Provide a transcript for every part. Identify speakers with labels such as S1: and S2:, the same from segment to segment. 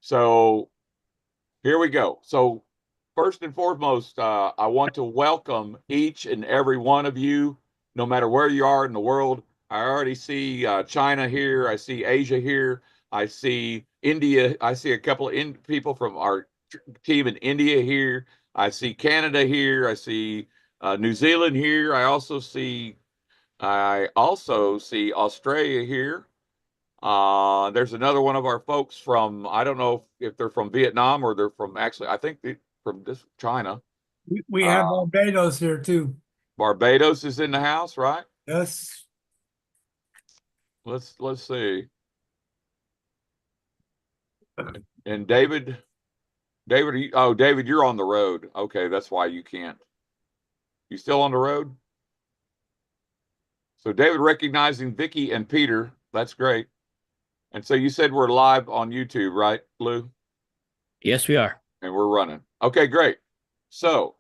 S1: So here we go. So first and foremost, I want to welcome each and every one of you, no matter where you are in the world. I already see China here. I see Asia here. I see India. I see a couple of people from our team in India here. I see Canada here. I see New Zealand here. I also see Australia here. There's another one of our folks from, I don't know if they're from Vietnam or they're from actually, I think from this China.
S2: We have
S1: Uh,
S2: Barbados here too.
S1: Barbados is in the house, right?
S2: Yes.
S1: Let's see. And David, oh, David, you're on the road. Okay, that's why you can't. You still on the road? So David recognizing Vicky and Peter. That's great. And so you said we're live on YouTube, right, Lou?
S3: Yes, we are.
S1: And we're running. Okay, great. So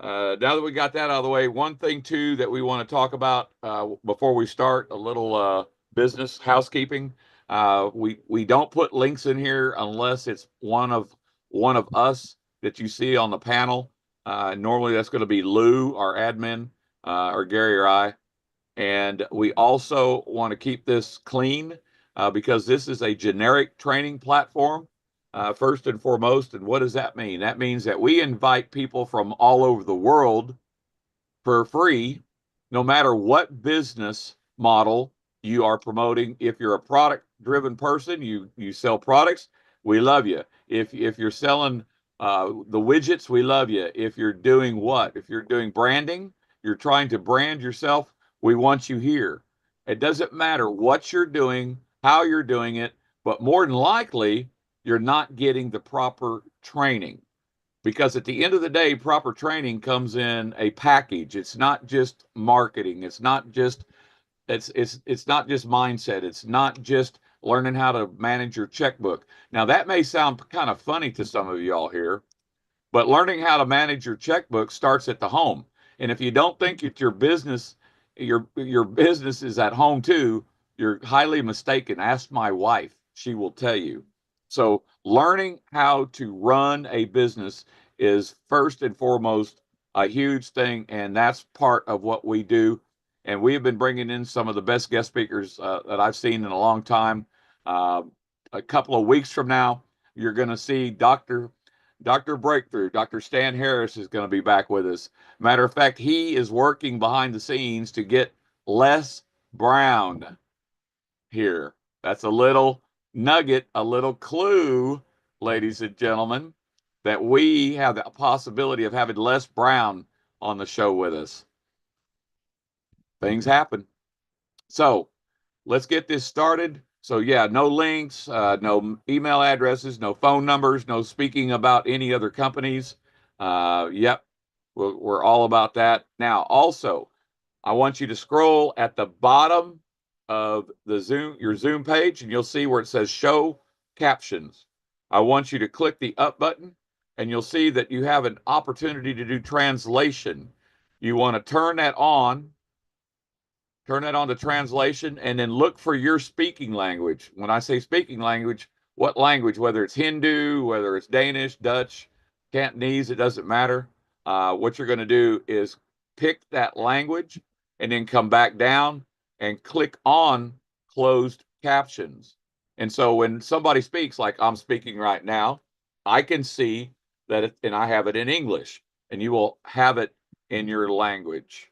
S1: now that we got that out of the way, one thing too that we want to talk about before we start, a little business housekeeping. We don't put links in here unless it's one of us that you see on the panel. Normally that's going to be Lou, our admin, or Gary or I. And we also want to keep this clean because this is a generic training platform, first and foremost. And what does that mean? That means that we invite people from all over the world for free, no matter what business model you are promoting. If you're a product driven person, you sell products, we love you. If you're selling the widgets, we love you. If you're doing what? If you're doing branding, you're trying to brand yourself, we want you here. It doesn't matter what you're doing, how you're doing it, but more than likely, you're not getting the proper training. Because at the end of the day, proper training comes in a package. It's not just marketing. It's not just mindset. It's not just learning how to manage your checkbook. Now that may sound kind of funny to some of y'all here, but learning how to manage your checkbook starts at the home. And if you don't think that your business is at home too, you're highly mistaken. Ask my wife; she will tell you. So, learning how to run a business is first and foremost a huge thing, and that's part of what we do. And we have been bringing in some of the best guest speakers that I've seen in a long time. Uh, a couple of weeks from now, you're going to see Dr. Breakthrough. Dr. Stan Harris is going to be back with us. Matter of fact, he is working behind the scenes to get Les Brown here. That's a little nugget, a little clue, ladies and gentlemen, that we have the possibility of having Les Brown on the show with us. Things happen. So let's get this started. So yeah, no links, no email addresses, no phone numbers, no speaking about any other companies. Yep, we're all about that. Now, also, I want you to scroll at the bottom of your Zoom page, and you'll see where it says Show Captions. I want you to click the up button, and you'll see that you have an opportunity to do translation. You want to turn that on to translation, and then look for your speaking language. When I say speaking language, what language, whether it's Hindu, whether it's Danish, Dutch, Cantonese, it doesn't matter. What you're going to do is pick that language and then come back down and click on closed captions. And so when somebody speaks, like I'm speaking right now, I can see that, and I have it in English, and you will have it in your language.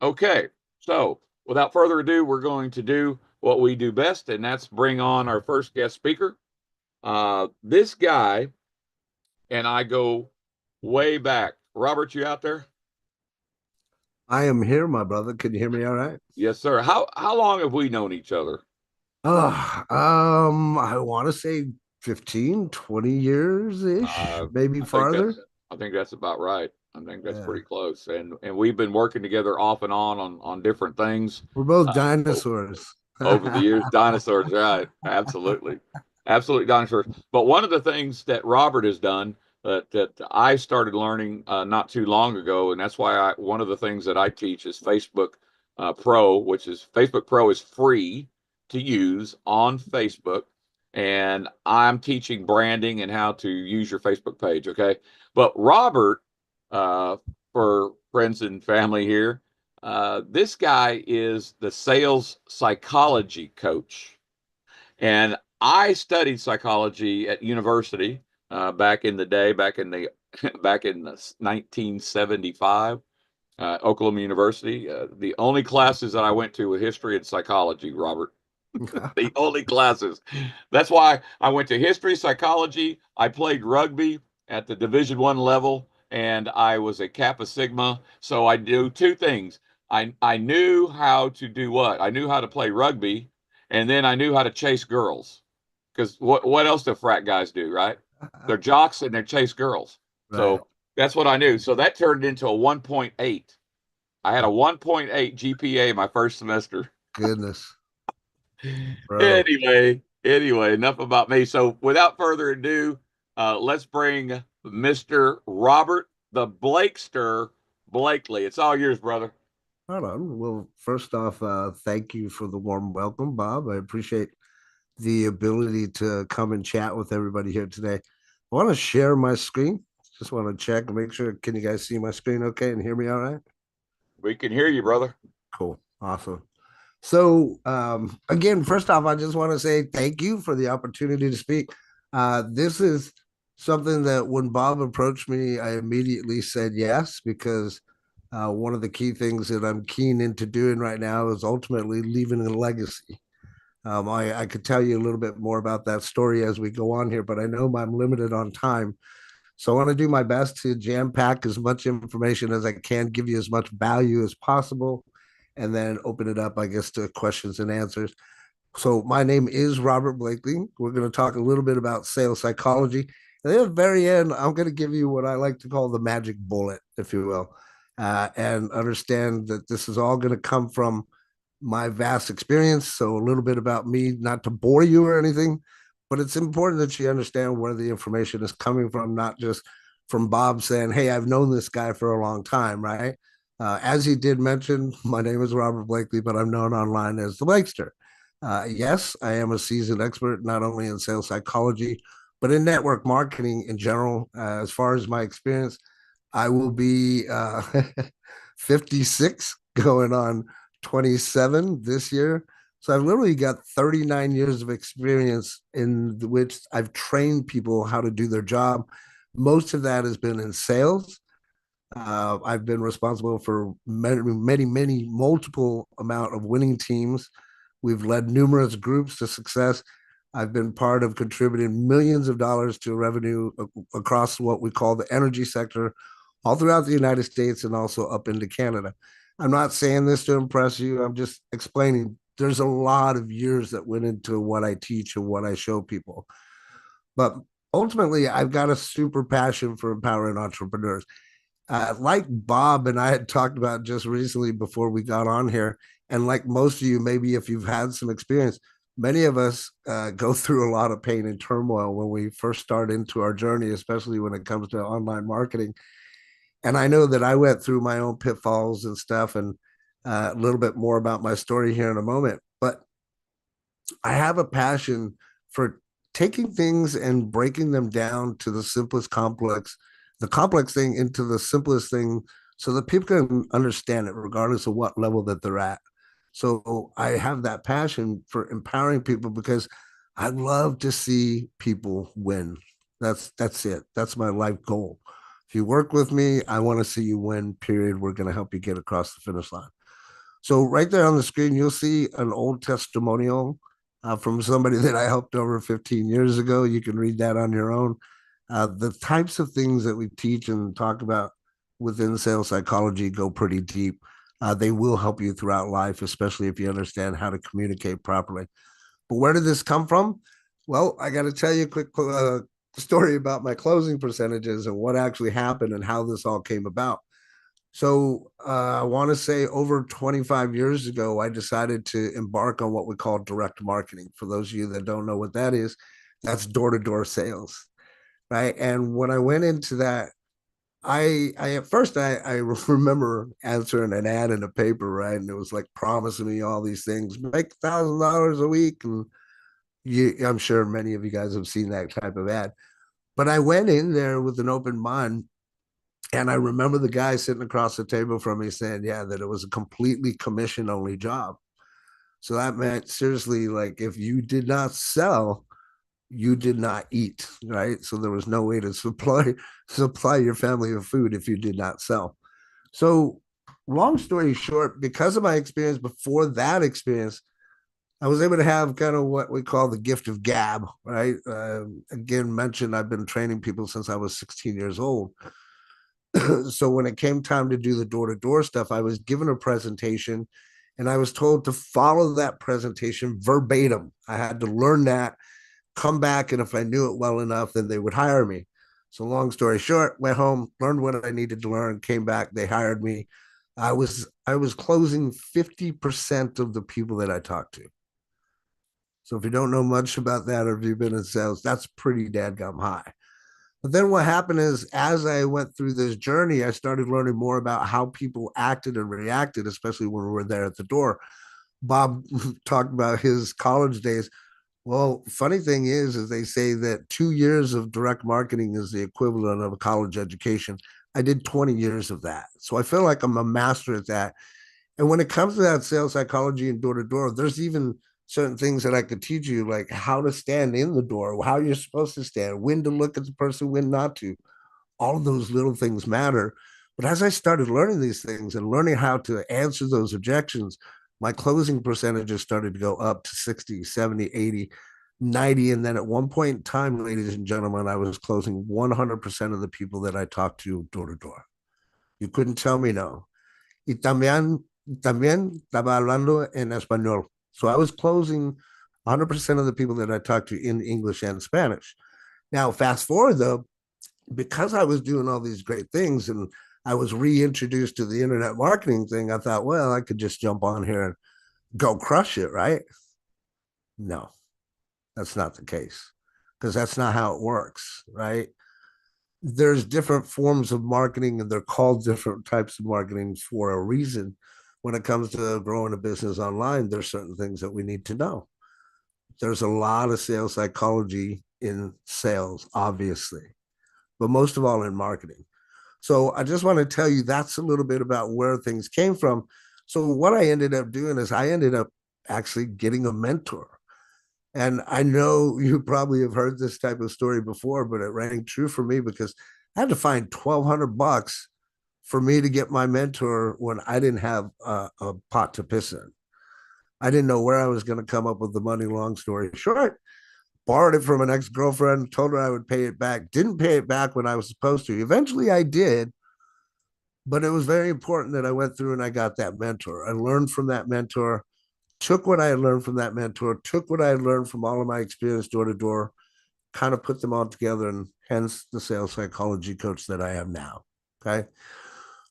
S1: Okay, so without further ado, we're going to do what we do best, and that's bring on our first guest speaker. This guy and I go way back. Robert, you out there?
S4: I am here, my brother. Can you hear me all right?
S1: Yes, sir. How long have we known each other?
S4: I want to say 15, 20 years-ish, maybe
S1: I think
S4: farther.
S1: that's about right. I think that's
S4: Yeah.
S1: pretty close. And we've been working together off and on different things.
S4: We're both dinosaurs.
S1: Over the years. Dinosaurs, right? Absolutely, absolutely dinosaurs. But one of the things that Robert has done that I started learning not too long ago, and that's why one of the things that I teach is Facebook Pro, which is Facebook Pro is free to use on Facebook. and I'm teaching branding and how to use your Facebook page. Okay. But Robert, for friends and family here, this guy is the sales psychology coach. And I studied psychology at university back in the day, back in 1975, Oklahoma University. The only classes that I went to were history and psychology, Robert. The only classes. That's why I went to history, psychology. I played rugby at the Division I level, and I was a Kappa Sigma. So I do two things. I knew how to do what? I knew how to play rugby, and then I knew how to chase girls. Because what else do frat guys do, right? They're jocks and they chase girls.
S4: Right.
S1: So that's what I knew. So that turned into a 1.8. I had a 1.8 GPA my first semester.
S4: Goodness. Bro.
S1: Anyway, enough about me. So without further ado, let's bring Mr. Robert the Blakester Blakely. It's all yours, brother.
S4: Hold on. Well, first off, thank you for the warm welcome, Bob. I appreciate the ability to come and chat with everybody here today. I want to share my screen. Just want to check and make sure. Can you guys see my screen okay and hear me all right?
S1: We can hear you, brother.
S4: Cool. Awesome. So again, first off, I just want to say thank you for the opportunity to speak. This is something that when Bob approached me, I immediately said yes, because one of the key things that I'm keen into doing right now is ultimately leaving a legacy. I could tell you a little bit more about that story as we go on here, but I know I'm limited on time. So I want to do my best to jam pack as much information as I can, give you as much value as possible, and then open it up, I guess, to questions and answers. So my name is Robert Blakely. We're going to talk a little bit about sales psychology. And then at the very end, I'm going to give you what I like to call the magic bullet, if you will, and understand that this is all going to come from my vast experience. So a little bit about me, not to bore you or anything, but it's important that you understand where the information is coming from, not just from Bob saying, hey, I've known this guy for a long time, right? As he did mention, my name is Robert Blakely, but I'm known online as the Blakester. Yes, I am a seasoned expert, not only in sales psychology, but in network marketing in general. As far as my experience, I will be 56 going on 27 this year. So I've literally got 39 years of experience in which I've trained people how to do their job. Most of that has been in sales. I've been responsible for many multiple amount of winning teams. We've led numerous groups to success. I've been part of contributing millions of dollars to revenue across what we call the energy sector, all throughout the United States and also up into Canada. I'm not saying this to impress you. I'm just explaining there's a lot of years that went into what I teach and what I show people. But ultimately, I've got a super passion for empowering entrepreneurs. Like Bob and I had talked about just recently before we got on here, and like most of you, maybe if you've had some experience, many of us go through a lot of pain and turmoil when we first start into our journey, especially when it comes to online marketing. And I know that I went through my own pitfalls and stuff, and a little bit more about my story here in a moment. But I have a passion for taking things and breaking them down to the complex thing into the simplest thing so that people can understand it regardless of what level that they're at. So I have that passion for empowering people because I love to see people win. That's it. That's my life goal. If you work with me, I want to see you win, period. We're going to help you get across the finish line. So right there on the screen, you'll see an old testimonial from somebody that I helped over 15 years ago. You can read that on your own. The types of things that we teach and talk about within sales psychology go pretty deep. They will help you throughout life, especially if you understand how to communicate properly. But where did this come from? Well, I got to tell you a quick story about my closing percentages and what actually happened and how this all came about. So I want to say over 25 years ago, I decided to embark on what we call direct marketing. For those of you that don't know what that is, that's door-to-door sales, right? And when I went into that, I at first I remember answering an ad in a paper, right? And it was like promising me all these things, make $1,000 a week and I'm sure many of you guys have seen that type of ad. But I went in there with an open mind. And I remember the guy sitting across the table from me saying, yeah, that it was a completely commission only job. So that meant seriously, like if you did not sell, you did not eat, right? So there was no way to supply your family with food if you did not sell. So long story short, because of my experience before that experience, I was able to have kind of what we call the gift of gab, right? Again, mentioned I've been training people since I was 16 years old. So when it came time to do the door-to-door stuff, I was given a presentation and I was told to follow that presentation verbatim. I had to learn that, come back, and if I knew it well enough, then they would hire me. So long story short, went home, learned what I needed to learn, came back, they hired me. I was closing 50% of the people that I talked to. So if you don't know much about that or if you've been in sales, that's pretty dadgum high. But then what happened is, as I went through this journey, I started learning more about how people acted and reacted, especially when we were there at the door. Bob talked about his college days. Well, funny thing is they say that 2 years of direct marketing is the equivalent of a college education. I did 20 years of that. So I feel like I'm a master at that. And when it comes to that sales psychology and door to door, there's even certain things that I could teach you, like how to stand in the door, how you're supposed to stand, when to look at the person, when not to. All of those little things matter. But as I started learning these things and learning how to answer those objections, my closing percentages started to go up to 60, 70, 80, 90. And then at one point in time, ladies and gentlemen, I was closing 100% of the people that I talked to door to door. You couldn't tell me no. Y también estaba hablando en español. So I was closing 100% of the people that I talked to in English and Spanish. Now, fast forward though, because I was doing all these great things and I was reintroduced to the internet marketing thing, I thought, well, I could just jump on here and go crush it, right? No, that's not the case because that's not how it works, right? There's different forms of marketing and they're called different types of marketing for a reason. When it comes to growing a business online, there's certain things that we need to know. There's a lot of sales psychology in sales, obviously, but most of all in marketing. So I just want to tell you that's a little bit about where things came from. So what I ended up doing is I ended up actually getting a mentor. And I know you probably have heard this type of story before, but it rang true for me because I had to find $1,200 for me to get my mentor when I didn't have a pot to piss in. I didn't know where I was going to come up with the money. Long story short, borrowed it from an ex-girlfriend, told her I would pay it back, didn't pay it back when I was supposed to. Eventually I did, but it was very important that I went through and I got that mentor. I learned from that mentor, took what I had learned from that mentor, took what I had learned from all of my experience door to door, kind of put them all together, and hence the sales psychology coach that I am now. Okay.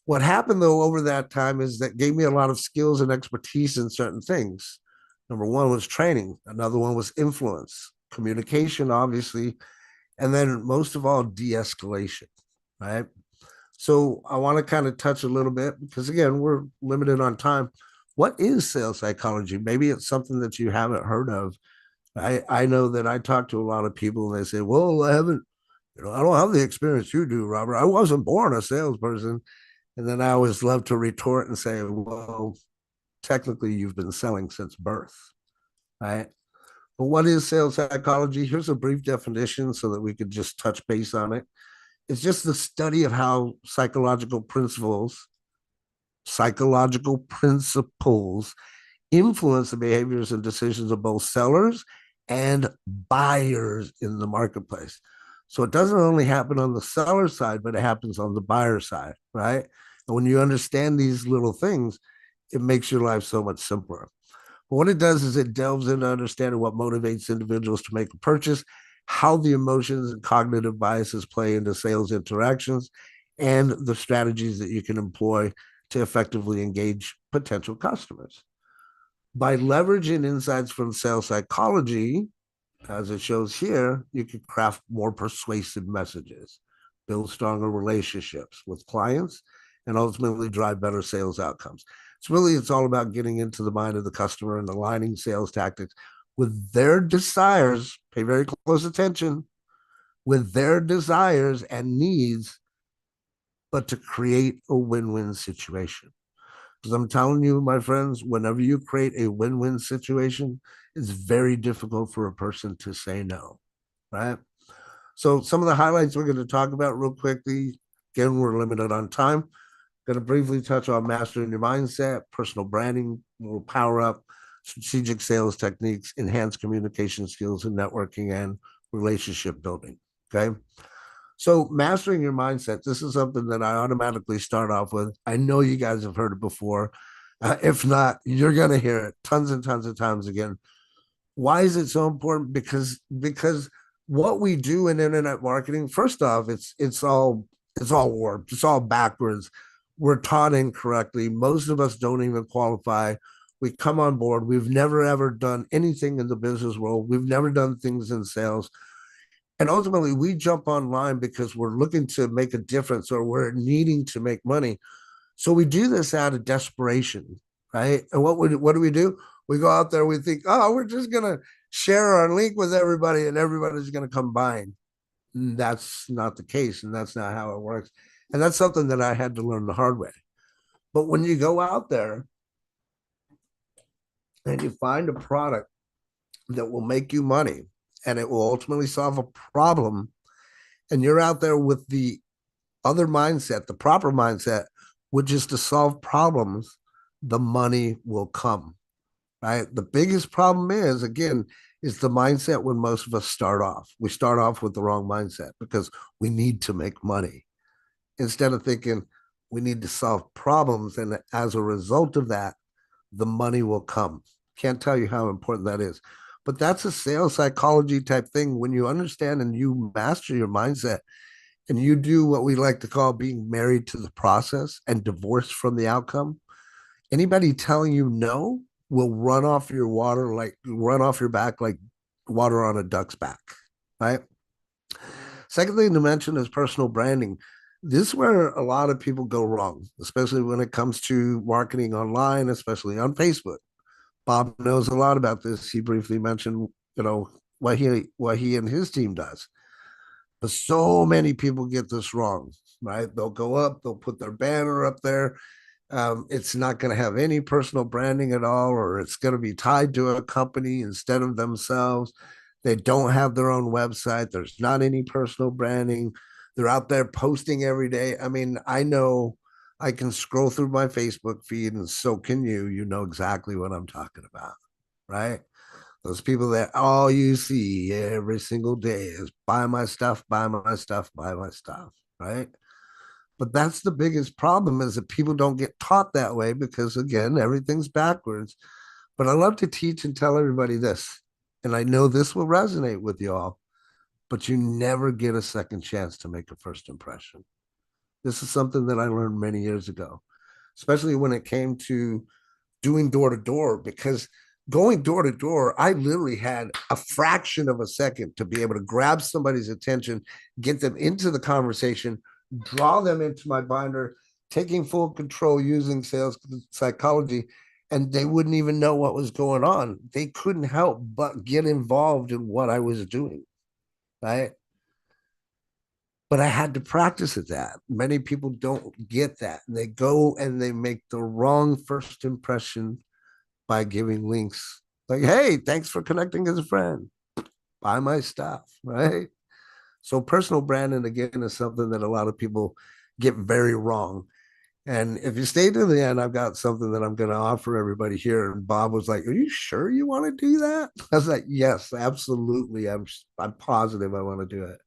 S4: What happened though over that time is that gave me a lot of skills and expertise in certain things. Number one was training. Another one was influence, communication, obviously, and then most of all, de-escalation, right? So I want to kind of touch a little bit because again, we're limited on time. What is sales psychology? Maybe it's something that you haven't heard of. I know that I talk to a lot of people and they say, well, I haven't, I don't have the experience you do, Robert. I wasn't born a salesperson. And then I always love to retort and say, well, technically you've been selling since birth, right? But what is sales psychology? Here's a brief definition so that we could just touch base on it. It's just the study of how psychological principles influence the behaviors and decisions of both sellers and buyers in the marketplace. So it doesn't only happen on the seller side, but it happens on the buyer side, right? And when you understand these little things, it makes your life so much simpler. But what it does is it delves into understanding what motivates individuals to make a purchase, how the emotions and cognitive biases play into sales interactions, and the strategies that you can employ to effectively engage potential customers. By leveraging insights from sales psychology, as it shows here, you can craft more persuasive messages, build stronger relationships with clients, and ultimately drive better sales outcomes. It's all about getting into the mind of the customer and aligning sales tactics with their desires, pay very close attention, with their desires and needs, but to create a win-win situation. Because I'm telling you, my friends, whenever you create a win-win situation, it's very difficult for a person to say no, right? So some of the highlights we're going to talk about real quickly. Again, we're limited on time. Going to briefly touch on mastering your mindset, personal branding, will power up, strategic sales techniques, enhanced communication skills and networking and relationship building. Okay. So mastering your mindset, this is something that I automatically start off with. I know you guys have heard it before. If not, you're going to hear it tons and tons of times again. Why is it so important? Because what we do in internet marketing, first off, it's all warped. It's all backwards. We're taught incorrectly. Most of us don't even qualify. We come on board. We've never ever done anything in the business world. We've never done things in sales. And ultimately, we jump online because we're looking to make a difference or we're needing to make money. So we do this out of desperation, right? And what do we do? We go out there, we think, oh, we're just going to share our link with everybody and everybody's going to come buying. And that's not the case. And that's not how it works. And that's something that I had to learn the hard way. But when you go out there and you find a product that will make you money and it will ultimately solve a problem, and you're out there with the other mindset, the proper mindset, which is to solve problems, the money will come, right? The biggest problem is, again, is the mindset when most of us start off. We start off with the wrong mindset because we need to make money instead of thinking we need to solve problems. And as a result of that, the money will come. Can't tell you how important that is. But that's a sales psychology type thing. When you understand and you master your mindset and you do what we like to call being married to the process and divorced from the outcome, anybody telling you no will run off your back like water on a duck's back, right? Second thing to mention is personal branding. This is where a lot of people go wrong, especially when it comes to marketing online, especially on Facebook. Bob knows a lot about this. He briefly mentioned, what he and his team does. But so many people get this wrong, right? They'll go up, they'll put their banner up there. It's not going to have any personal branding at all, or it's going to be tied to a company instead of themselves. They don't have their own website. There's not any personal branding. They're out there posting every day. I mean, I know I can scroll through my Facebook feed, and so can you. You know exactly what I'm talking about, right? Those people that all you see every single day is buy my stuff, buy my stuff, buy my stuff, right? But that's the biggest problem, is that people don't get taught that way because, again, everything's backwards. But I love to teach and tell everybody this, and I know this will resonate with you all, but you never get a second chance to make a first impression. This is something that I learned many years ago, especially when it came to doing door to door, because going door to door, I literally had a fraction of a second to be able to grab somebody's attention, get them into the conversation, draw them into my binder, taking full control using sales psychology, and they wouldn't even know what was going on. They couldn't help but get involved in what I was doing, right? But I had to practice at that. Many people don't get that. They go and they make the wrong first impression by giving links like, hey, thanks for connecting as a friend. Buy my stuff, right? So personal branding, again, is something that a lot of people get very wrong. And if you stay to the end, I've got something that I'm going to offer everybody here. And Bob was like, are you sure you want to do that? I was like, yes, absolutely. I'm positive I want to do it.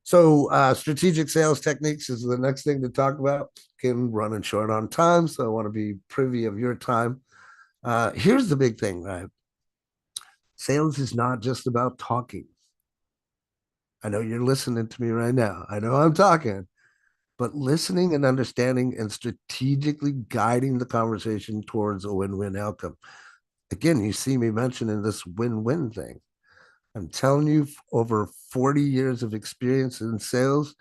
S4: So strategic sales techniques is the next thing to talk about. Again, running short on time, so I want to be privy of your time. Here's the big thing, right? Sales is not just about talking. I know you're listening to me right now. I know I'm talking, but listening and understanding and strategically guiding the conversation towards a win-win outcome. Again, you see me mentioning this win-win thing. I'm telling you, over 40 years of experience in sales,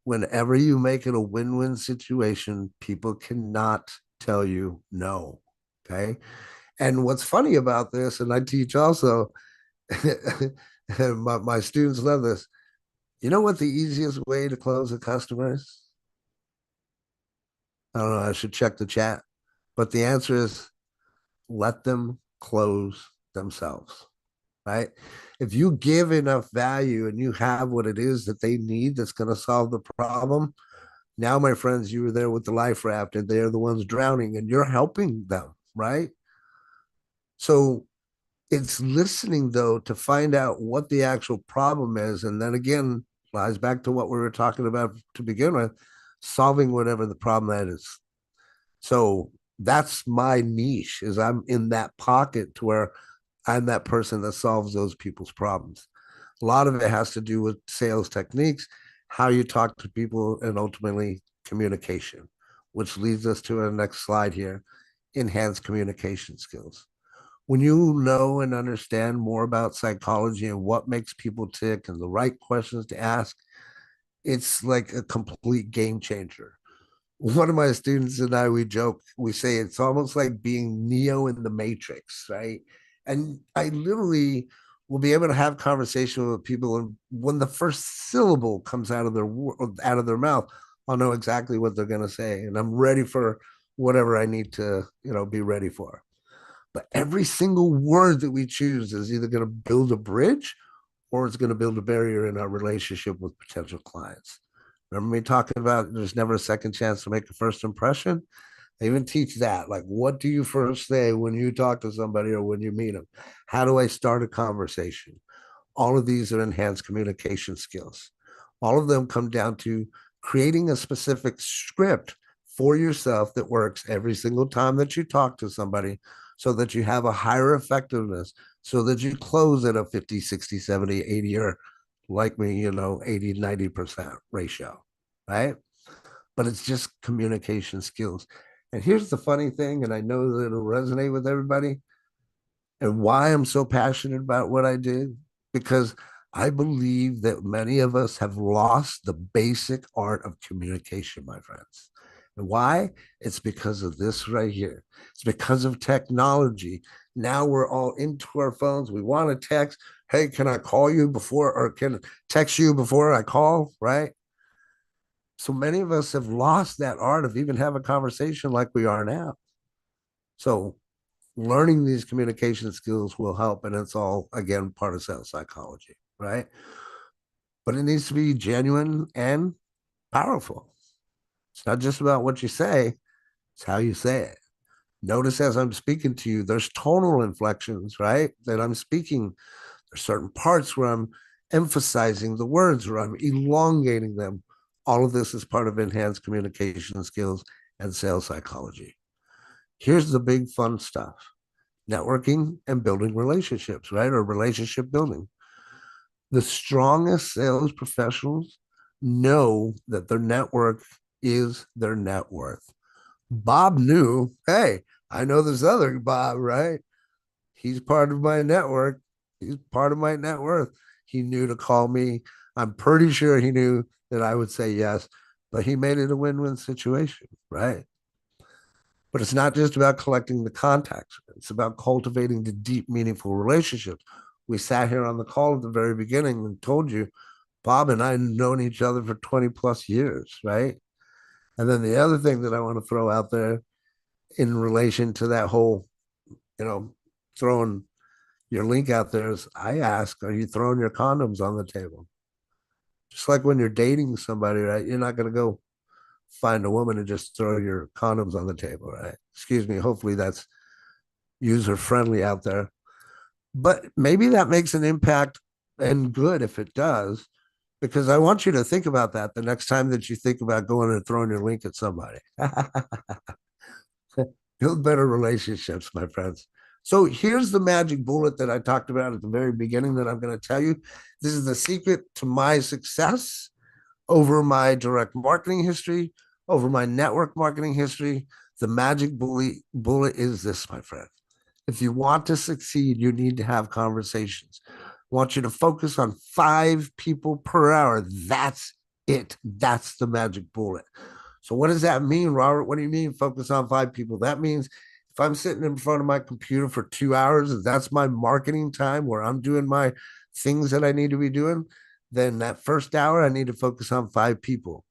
S4: whenever you make it a win-win situation, people cannot tell you no. Okay. And what's funny about this, and I teach also, and my students love this. You know what the easiest way to close a customer is? I don't know. I should check the chat, but the answer is let them close themselves, right? If you give enough value and you have what it is that they need that's going to solve the problem, now, my friends, you were there with the life raft and they're the ones drowning and you're helping them, right? So it's listening, though, to find out what the actual problem is. And then again, lies back to what we were talking about to begin with, solving whatever the problem that is. So that's my niche, is I'm in that pocket to where I'm that person that solves those people's problems. A lot of it has to do with sales techniques, how you talk to people, and ultimately communication, which leads us to our next slide here, enhanced communication skills. When you know and understand more about psychology and what makes people tick and the right questions to ask, it's like a complete game changer. One of my students and I, we joke, we say it's almost like being Neo in the Matrix, right? And I literally will be able to have conversation with people, and when the first syllable comes out of their mouth, I'll know exactly what they're going to say, and I'm ready for whatever I need to, be ready for. But every single word that we choose is either going to build a bridge or it's going to build a barrier in our relationship with potential clients. Remember me talking about there's never a second chance to make a first impression? I even teach that. Like, what do you first say when you talk to somebody or when you meet them? How do I start a conversation? All of these are enhanced communication skills. All of them come down to creating a specific script for yourself that works every single time that you talk to somebody, so that you have a higher effectiveness, so that you close at a 50, 60, 70, 80, or like me, 80, 90% ratio, right? But it's just communication skills. And here's the funny thing, and I know that it'll resonate with everybody, and why I'm so passionate about what I did, because I believe that many of us have lost the basic art of communication, my friends. And why? It's because of this right here. It's because of technology. Now we're all into our phones. We want to text, hey, can I call you before, or can I text you before I call, right? So many of us have lost that art of even having a conversation like we are now. So learning these communication skills will help, and it's all, again, part of sales psychology, right? But it needs to be genuine and powerful. It's not just about what you say, it's how you say it. Notice as I'm speaking to you, there's tonal inflections, right? That I'm speaking. There's certain parts where I'm emphasizing the words, where I'm elongating them. All of this is part of enhanced communication skills and sales psychology. Here's the big fun stuff: networking and building relationships, right? Or relationship building. The strongest sales professionals know that their network is their net worth. Bob knew, hey, I know this other Bob, right? He's part of my network. He's part of my net worth. He knew to call me. I'm pretty sure he knew that I would say yes, but he made it a win-win situation, right? But it's not just about collecting the contacts. It's about cultivating the deep, meaningful relationships. We sat here on the call at the very beginning and told you, Bob and I have known each other for 20 plus years, right? And then the other thing that I want to throw out there in relation to that whole, throwing your link out there is, I ask, are you throwing your condoms on the table? Just like when you're dating somebody, right? You're not going to go find a woman and just throw your condoms on the table, right? Excuse me. Hopefully that's user friendly out there. But maybe that makes an impact, and good if it does, because I want you to think about that the next time that you think about going and throwing your link at somebody. Build better relationships, my friends. So here's the magic bullet that I talked about at the very beginning that I'm going to tell you. This is the secret to my success over my direct marketing history, over my network marketing history. The magic bullet is this, my friend. If you want to succeed, you need to have conversations. I want you to focus on 5 people per hour. That's it. That's the magic bullet. So what does that mean, Robert? What do you mean focus on 5 people? That means if if I'm sitting in front of my computer for 2 hours, if that's my marketing time where I'm doing my things that I need to be doing, then that first hour I need to focus on 5 people.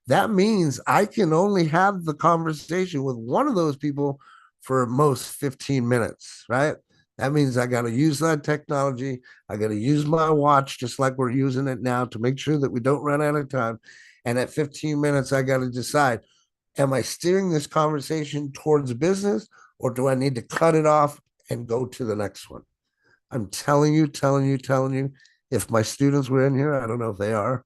S4: That means I can only have the conversation with one of those people for most 15 minutes, right? That means I got to use that technology. I got to use my watch just like we're using it now to make sure that we don't run out of time. And at 15 minutes, I got to decide, am I steering this conversation towards business, or do I need to cut it off and go to the next one? I'm telling you, if my students were in here, I don't know if they are,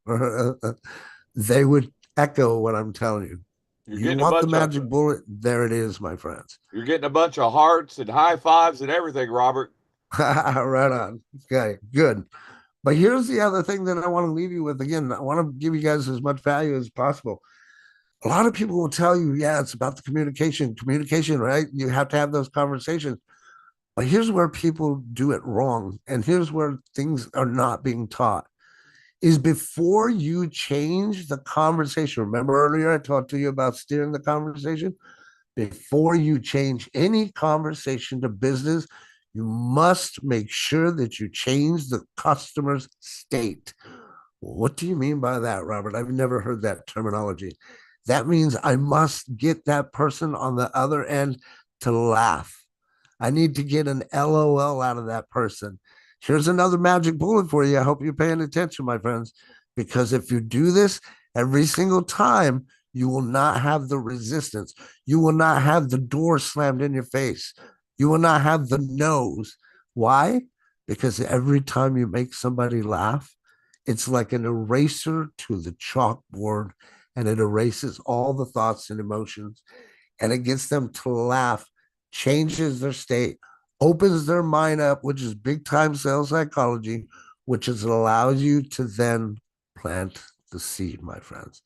S4: they would echo what I'm telling you.
S1: You're
S4: You
S1: getting a
S4: want the
S1: bunch
S4: magic
S1: of
S4: bullet? There it is, my friends.
S1: you're getting a bunch of hearts and high fives and everything, Robert.
S4: Right on. Okay, good. But here's the other thing that I want to leave you with. Again, I want to give you guys as much value as possible. A lot of people will tell you, yeah, it's about the communication, right? You have to have those conversations. But here's where people do it wrong. And here's where things are not being taught is before you change the conversation. Remember earlier I talked to you about steering the conversation? Before you change any conversation to business, you must make sure that you change the customer's state. What do you mean by that, Robert? I've never heard that terminology. That means I must get that person on the other end to laugh. I need to get an LOL out of that person. Here's another magic bullet for you. I hope you're paying attention, my friends, because if you do this every single time, you will not have the resistance. You will not have the door slammed in your face. You will not have the no's. Why? Because every time you make somebody laugh, it's like an eraser to the chalkboard, and it erases all the thoughts and emotions, and it gets them to laugh, changes their state, opens their mind up, which is big time sales psychology, which is allows you to then plant the seed, my friends.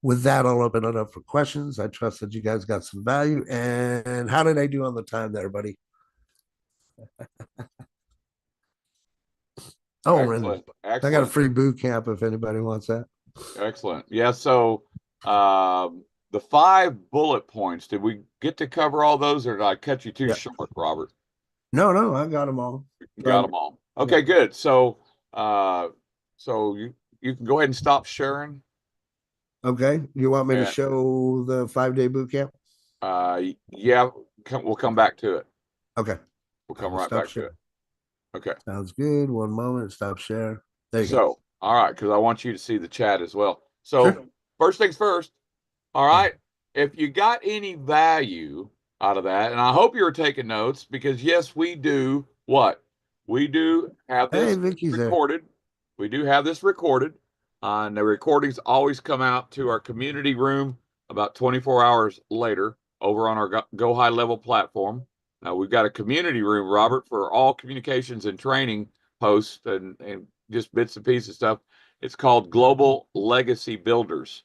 S4: With that, I'll open it up for questions. I trust that you guys got some value. And how did I do on the time there, buddy? Oh, and I got a free boot camp if anybody wants that.
S1: Excellent. Yeah. So the 5 bullet points, did we get to cover all those, or did I cut you too short, Robert?
S4: No, I got them all.
S1: Got them all. Okay, good. So so you can go ahead and stop sharing.
S4: Okay. You want me to show the 5-day boot camp?
S1: Yeah, we'll come back to it.
S4: Okay.
S1: We'll come right back to it. Okay.
S4: Sounds good. One moment. Stop share. There you go.
S1: So, all right, because I want you to see the chat as well. So, first things first. All right. If you got any value out of that, and I hope you're taking notes, because yes, we do what? We do have this recorded. We do have this recorded. And the recordings always come out to our community room about 24 hours later over on our Go High Level platform. Now, we've got a community room, Robert, for all communications and training posts and just bits and pieces of stuff. It's called Global Legacy Builders.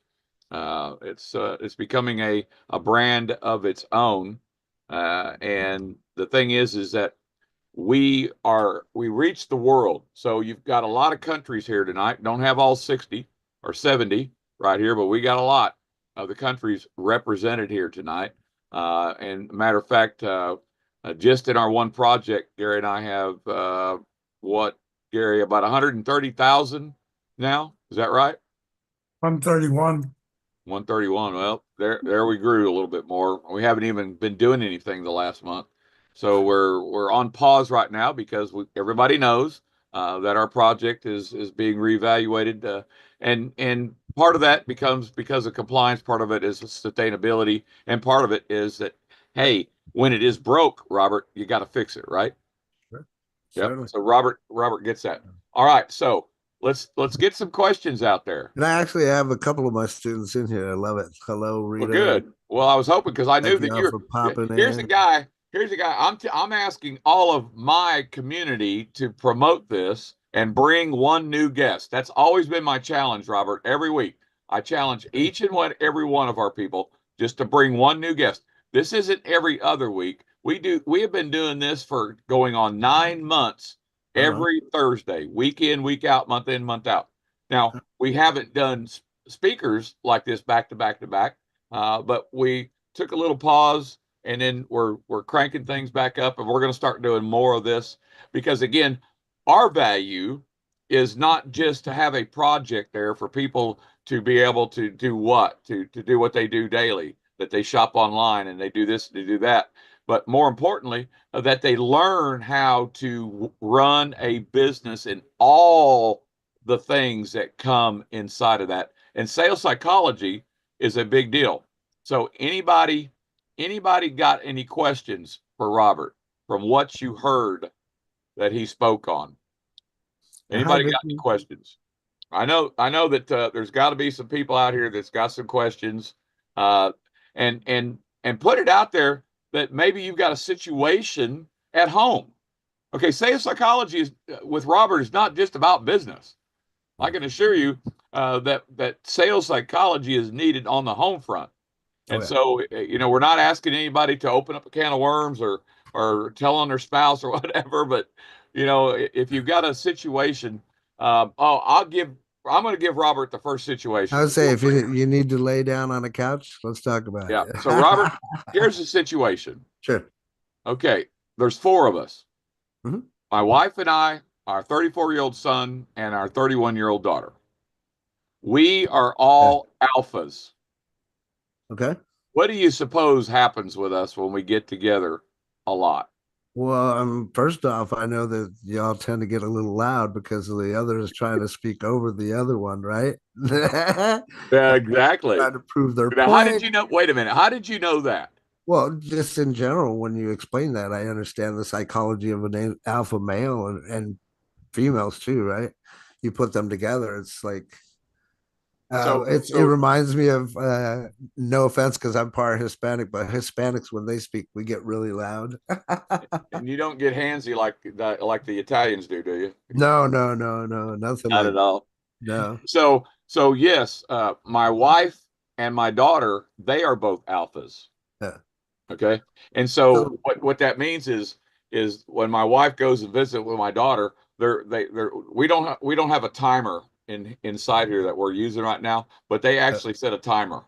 S1: It's becoming a brand of its own. And the thing is that we reach the world. So you've got a lot of countries here tonight. Don't have all 60 or 70 right here, but we got a lot of the countries represented here tonight. And matter of fact, just in our one project, Gary and I have Gary, about 130,000 now. Is that right?
S2: 131.
S1: 131. Well, there we grew a little bit more. We haven't even been doing anything the last month. So we're on pause right now because everybody knows that our project is being reevaluated, and part of that becomes because of compliance. Part of it is sustainability, and part of it is that, hey, when it is broke, Robert, you got to fix it, right?
S4: Sure.
S1: Yep.
S4: Certainly.
S1: So Robert gets that. All right. So let's get some questions out there.
S4: And I actually have a couple of my students in here. I love it. Hello, Rita.
S1: Well, good. Well, I was hoping, because I knew that
S4: Here's
S1: a guy. Here's a guy. I'm asking all of my community to promote this and bring one new guest. That's always been my challenge, Robert. Every week, I challenge each and every one of our people just to bring one new guest. This isn't every other week. We have been doing this for going on 9 months, every Thursday, week in, week out, month in, month out. Now, we haven't done speakers like this back to back to back, but we took a little pause and then we're cranking things back up, and we're going to start doing more of this because again, our value is not just to have a project there for people to be able to do to do what they do daily, that they shop online and they do this, they do that, but more importantly, that they learn how to run a business in all the things that come inside of that. And sales psychology is a big deal. So anybody got any questions for Robert from what you heard that he spoke on?
S4: Hi,
S1: Anybody got any
S4: Vicky.
S1: questions? I know that there's got to be some people out here that's got some questions, uh, and put it out there that maybe you've got a situation at home. Okay, sales psychology is with Robert is not just about business. I can assure you that sales psychology is needed on the home front.
S4: Oh,
S1: And
S4: yeah.
S1: so, we're not asking anybody to open up a can of worms or tell on their spouse or whatever. But if you've got a situation, I'm going to give Robert the first situation.
S4: I would say if you need to lay down on a couch, let's talk about
S1: Yeah.
S4: it.
S1: So Robert, here's the situation.
S4: Sure.
S1: Okay, there's four of us.
S4: Mhm.
S1: My wife and I, our 34-year-old son, and our 31-year-old daughter. We are all alphas.
S4: Okay.
S1: What do you suppose happens with us when we get together a lot?
S4: Well, first off, I know that y'all tend to get a little loud because of the other is trying to speak over the other one, right?
S1: Yeah, exactly.
S4: Trying to prove their
S1: Now, how did
S4: point.
S1: you know? Wait a minute. How did you know that?
S4: Well, just in general, when you explain that, I understand the psychology of an alpha male and females too, right? You put them together, it's like
S1: So,
S4: it reminds me of no offense because I'm part Hispanic, but Hispanics when they speak, we get really loud.
S1: and you don't get handsy like the Italians do you?
S4: No, nothing
S1: Not
S4: like
S1: at all.
S4: no.
S1: So yes, my wife and my daughter, they are both alphas.
S4: Yeah.
S1: Okay, and so
S4: So
S1: what that means is when my wife goes and visit with my daughter, we don't have a timer inside here that we're using right now, but they actually set a timer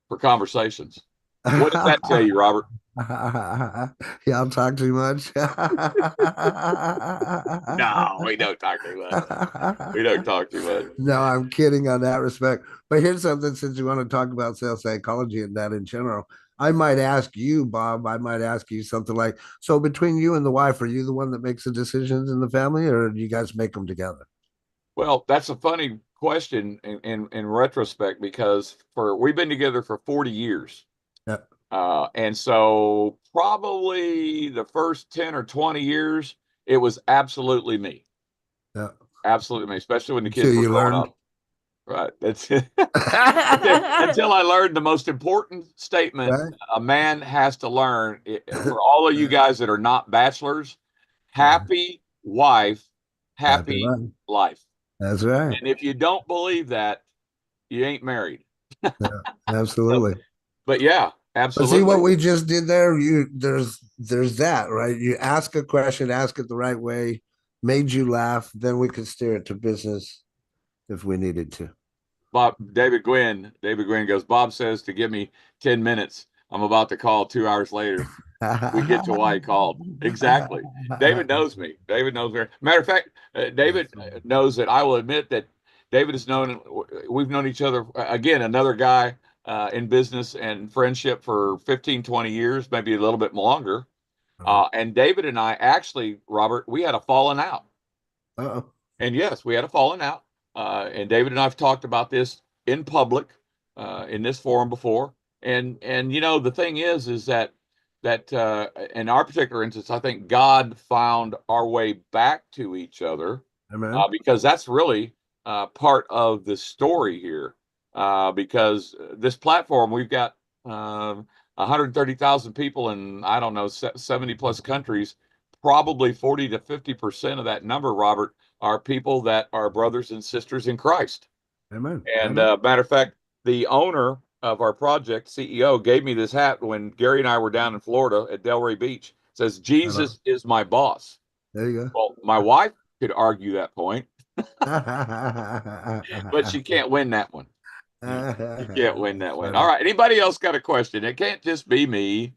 S1: for conversations. What does that tell you, Robert?
S4: Y'all talk too much.
S1: No, we don't talk too much. We don't talk too much.
S4: No, I'm kidding on that respect. But here's something since you want to talk about sales psychology and that in general. I might ask you, Bob, I might ask you something like, so between you and the wife, are you the one that makes the decisions in the family or do you guys make them together?
S1: Well, that's a funny question in retrospect because we've been together for 40 years.
S4: Yeah.
S1: And so probably the first 10 or 20 years, it was absolutely me.
S4: Yeah.
S1: Absolutely me, especially when the
S4: Until
S1: kids were
S4: you
S1: growing
S4: learn.
S1: up. Right. That's it. Until I learned the most important statement
S4: Right?
S1: a man has to learn for all of you guys that are not bachelors, happy wife,
S4: Happy
S1: happy
S4: life.
S1: life.
S4: That's right.
S1: And if you don't believe that, you ain't married.
S4: Yeah,
S1: So,
S4: absolutely.
S1: but yeah,
S4: But see what
S1: absolutely.
S4: we just did there. There's that, right? You ask a question, ask it the right way, made you laugh, then we could steer it to business if we needed to.
S1: David Gwynn goes, Bob says to give me 10 minutes. I'm about to call 2 hours later. We get to why he called. Exactly. David knows me. David knows me. Matter of fact, David knows that I will admit that David has we've known each other, again, another guy in business and friendship for 15, 20 years, maybe a little bit longer. And David and I actually, Robert, we had a falling out.
S4: Uh-oh.
S1: And yes, we had a falling out. And David and I have talked about this in public, in this forum before. And the thing is that in our particular instance, I think God found our way back to each other
S4: Amen.
S1: because that's really part of the story here. Because this platform, we've got 130,000 people in, I don't know, 70 plus countries. Probably 40 to 50% of that number, Robert, are people that are brothers and sisters in Christ.
S4: Amen.
S1: And
S4: Amen.
S1: matter of fact, the owner of our project, CEO, gave me this hat when Gary and I were down in Florida at Delray Beach. It says, Jesus is my boss.
S4: There you
S1: Well, my wife could argue that point,
S4: go.
S1: but she can't win that one. You can't win that one.
S4: Funny.
S1: All right. Anybody else got a question? It can't just be me.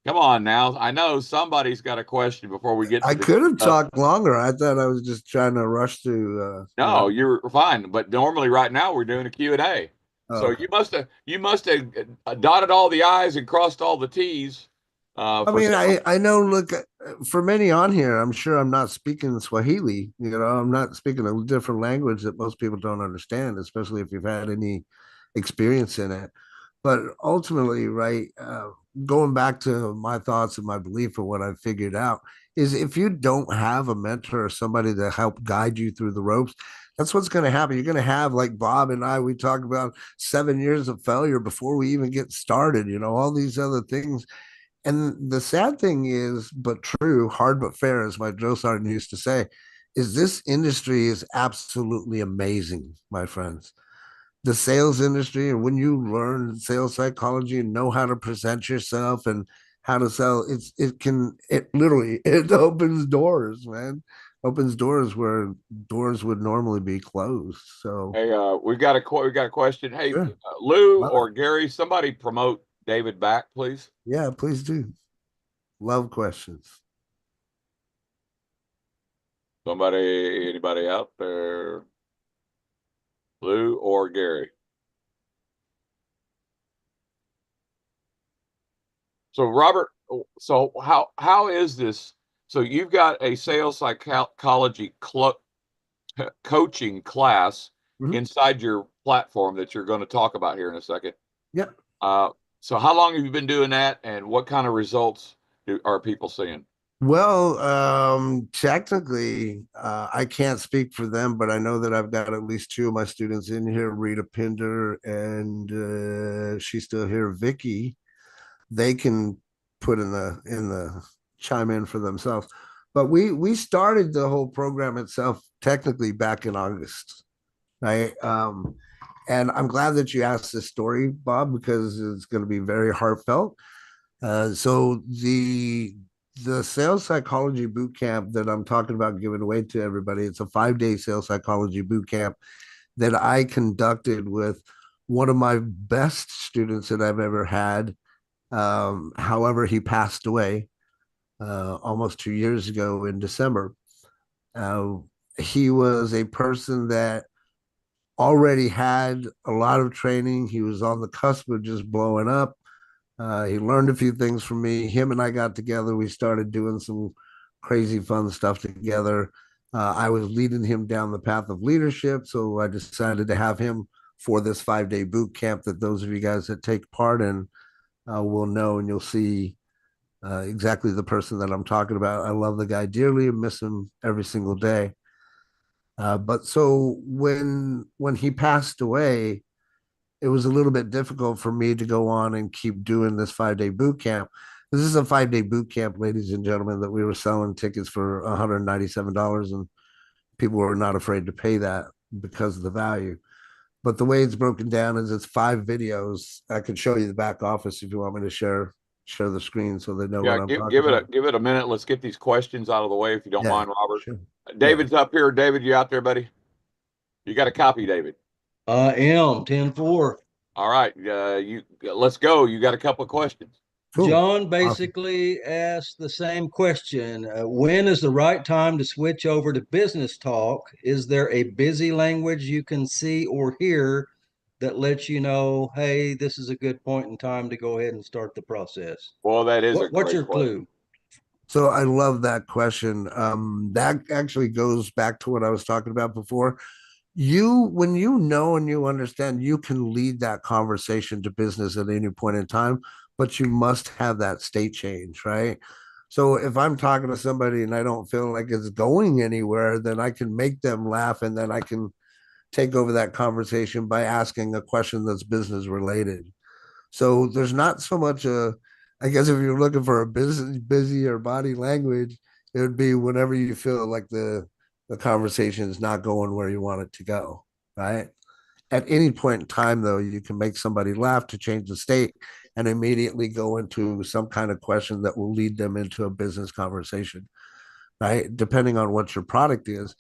S1: Come on now. I know somebody's got a question before we get to
S4: I
S1: the
S4: could have
S1: stuff.
S4: talked longer. I thought I was just trying to rush through.
S1: No, you're fine. But normally right now we're doing a Q&A. So
S4: Okay.
S1: you must have dotted all the I's and crossed all the T's.
S4: I
S1: For
S4: mean,
S1: some,
S4: I know. Look, for many on here, I'm sure I'm not speaking Swahili. I'm not speaking a different language that most people don't understand, especially if you've had any experience in it. But ultimately, right, going back to my thoughts and my belief of what I've figured out is if you don't have a mentor or somebody to help guide you through the ropes, that's what's going to happen. You're going to have, like Bob and I, we talk about 7 years of failure before we even get started, all these other things. And the sad thing is, but true, hard but fair, as my Joe Sargent used to say, is this industry is absolutely amazing, my friends. The sales industry, and when you learn sales psychology and know how to present yourself and how to sell, it literally it opens doors, man. Opens doors where doors would normally be closed. So
S1: hey, we got a question. Hey,
S4: sure.
S1: Lou
S4: Love
S1: or
S4: it.
S1: Gary, somebody promote David back, please.
S4: Yeah, please do. Love questions.
S1: Anybody out there? Lou or Gary? So Robert, so how is this? So you've got a sales psychology coaching class
S4: Mhm.
S1: inside your platform that you're going to talk about here in a second.
S4: Yep.
S1: Uh, so how long have you been doing that, and what kind of results are people seeing?
S4: Well, technically, I can't speak for them, but I know that I've got at least two of my students in here, Rita Pinder and she's still here, Vicky. They can put in the chime in for themselves. But we started the whole program itself technically back in August, right? And I'm glad that you asked this story, Bob, because it's going to be very heartfelt. So the sales psychology boot camp that I'm talking about giving away to everybody, it's a 5-day sales psychology boot camp that I conducted with one of my best students that I've ever had. However, he passed away almost 2 years ago in December. Uh, he was a person that already had a lot of training. He was on the cusp of just blowing up. He learned a few things from me. Him and I got together. We started doing some crazy fun stuff together. I was leading him down the path of leadership. So I decided to have him for this 5-day boot camp that those of you guys that take part in will know, and you'll see exactly the person that I'm talking about. I love the guy dearly and miss him every single day. But so when he passed away, it was a little bit difficult for me to go on and keep doing this 5-day boot camp. This is a 5-day boot camp, ladies and gentlemen, that we were selling tickets for $197, and people were not afraid to pay that because of the value. But the way it's broken down is it's 5 videos. I could show you the back office if you want me to share the screen so they know
S1: Yeah,
S4: what I'm
S1: give
S4: talking
S1: give it a
S4: about.
S1: give it a minute. Let's get these questions out of the way, if you don't
S4: Yeah,
S1: mind, Robert.
S4: sure. Yeah.
S1: David's up here. David, you out there, buddy? You got a copy, David?
S5: I am 10-4.
S1: All right, you let's go. You got a couple of questions.
S4: Cool.
S5: John
S4: Awesome.
S5: basically asked the same question. When is the right time to switch over to business talk? Is there a busy language you can see or hear that lets you know, hey, this is a good point in time to go ahead and start the process?
S1: Well, that is a
S5: What's
S1: great
S5: your
S1: question.
S5: clue?
S4: So I love that question. That actually goes back to what I was talking about before. When you know and you understand, you can lead that conversation to business at any point in time, but you must have that state change, right? So if I'm talking to somebody and I don't feel like it's going anywhere, then I can make them laugh, and then I can take over that conversation by asking a question that's business related. So there's not so much I guess if you're looking for a busy or body language, it would be whenever you feel like the conversation is not going where you want it to go, right? At any point in time, though, you can make somebody laugh to change the state and immediately go into some kind of question that will lead them into a business conversation, right? Depending on what your product is.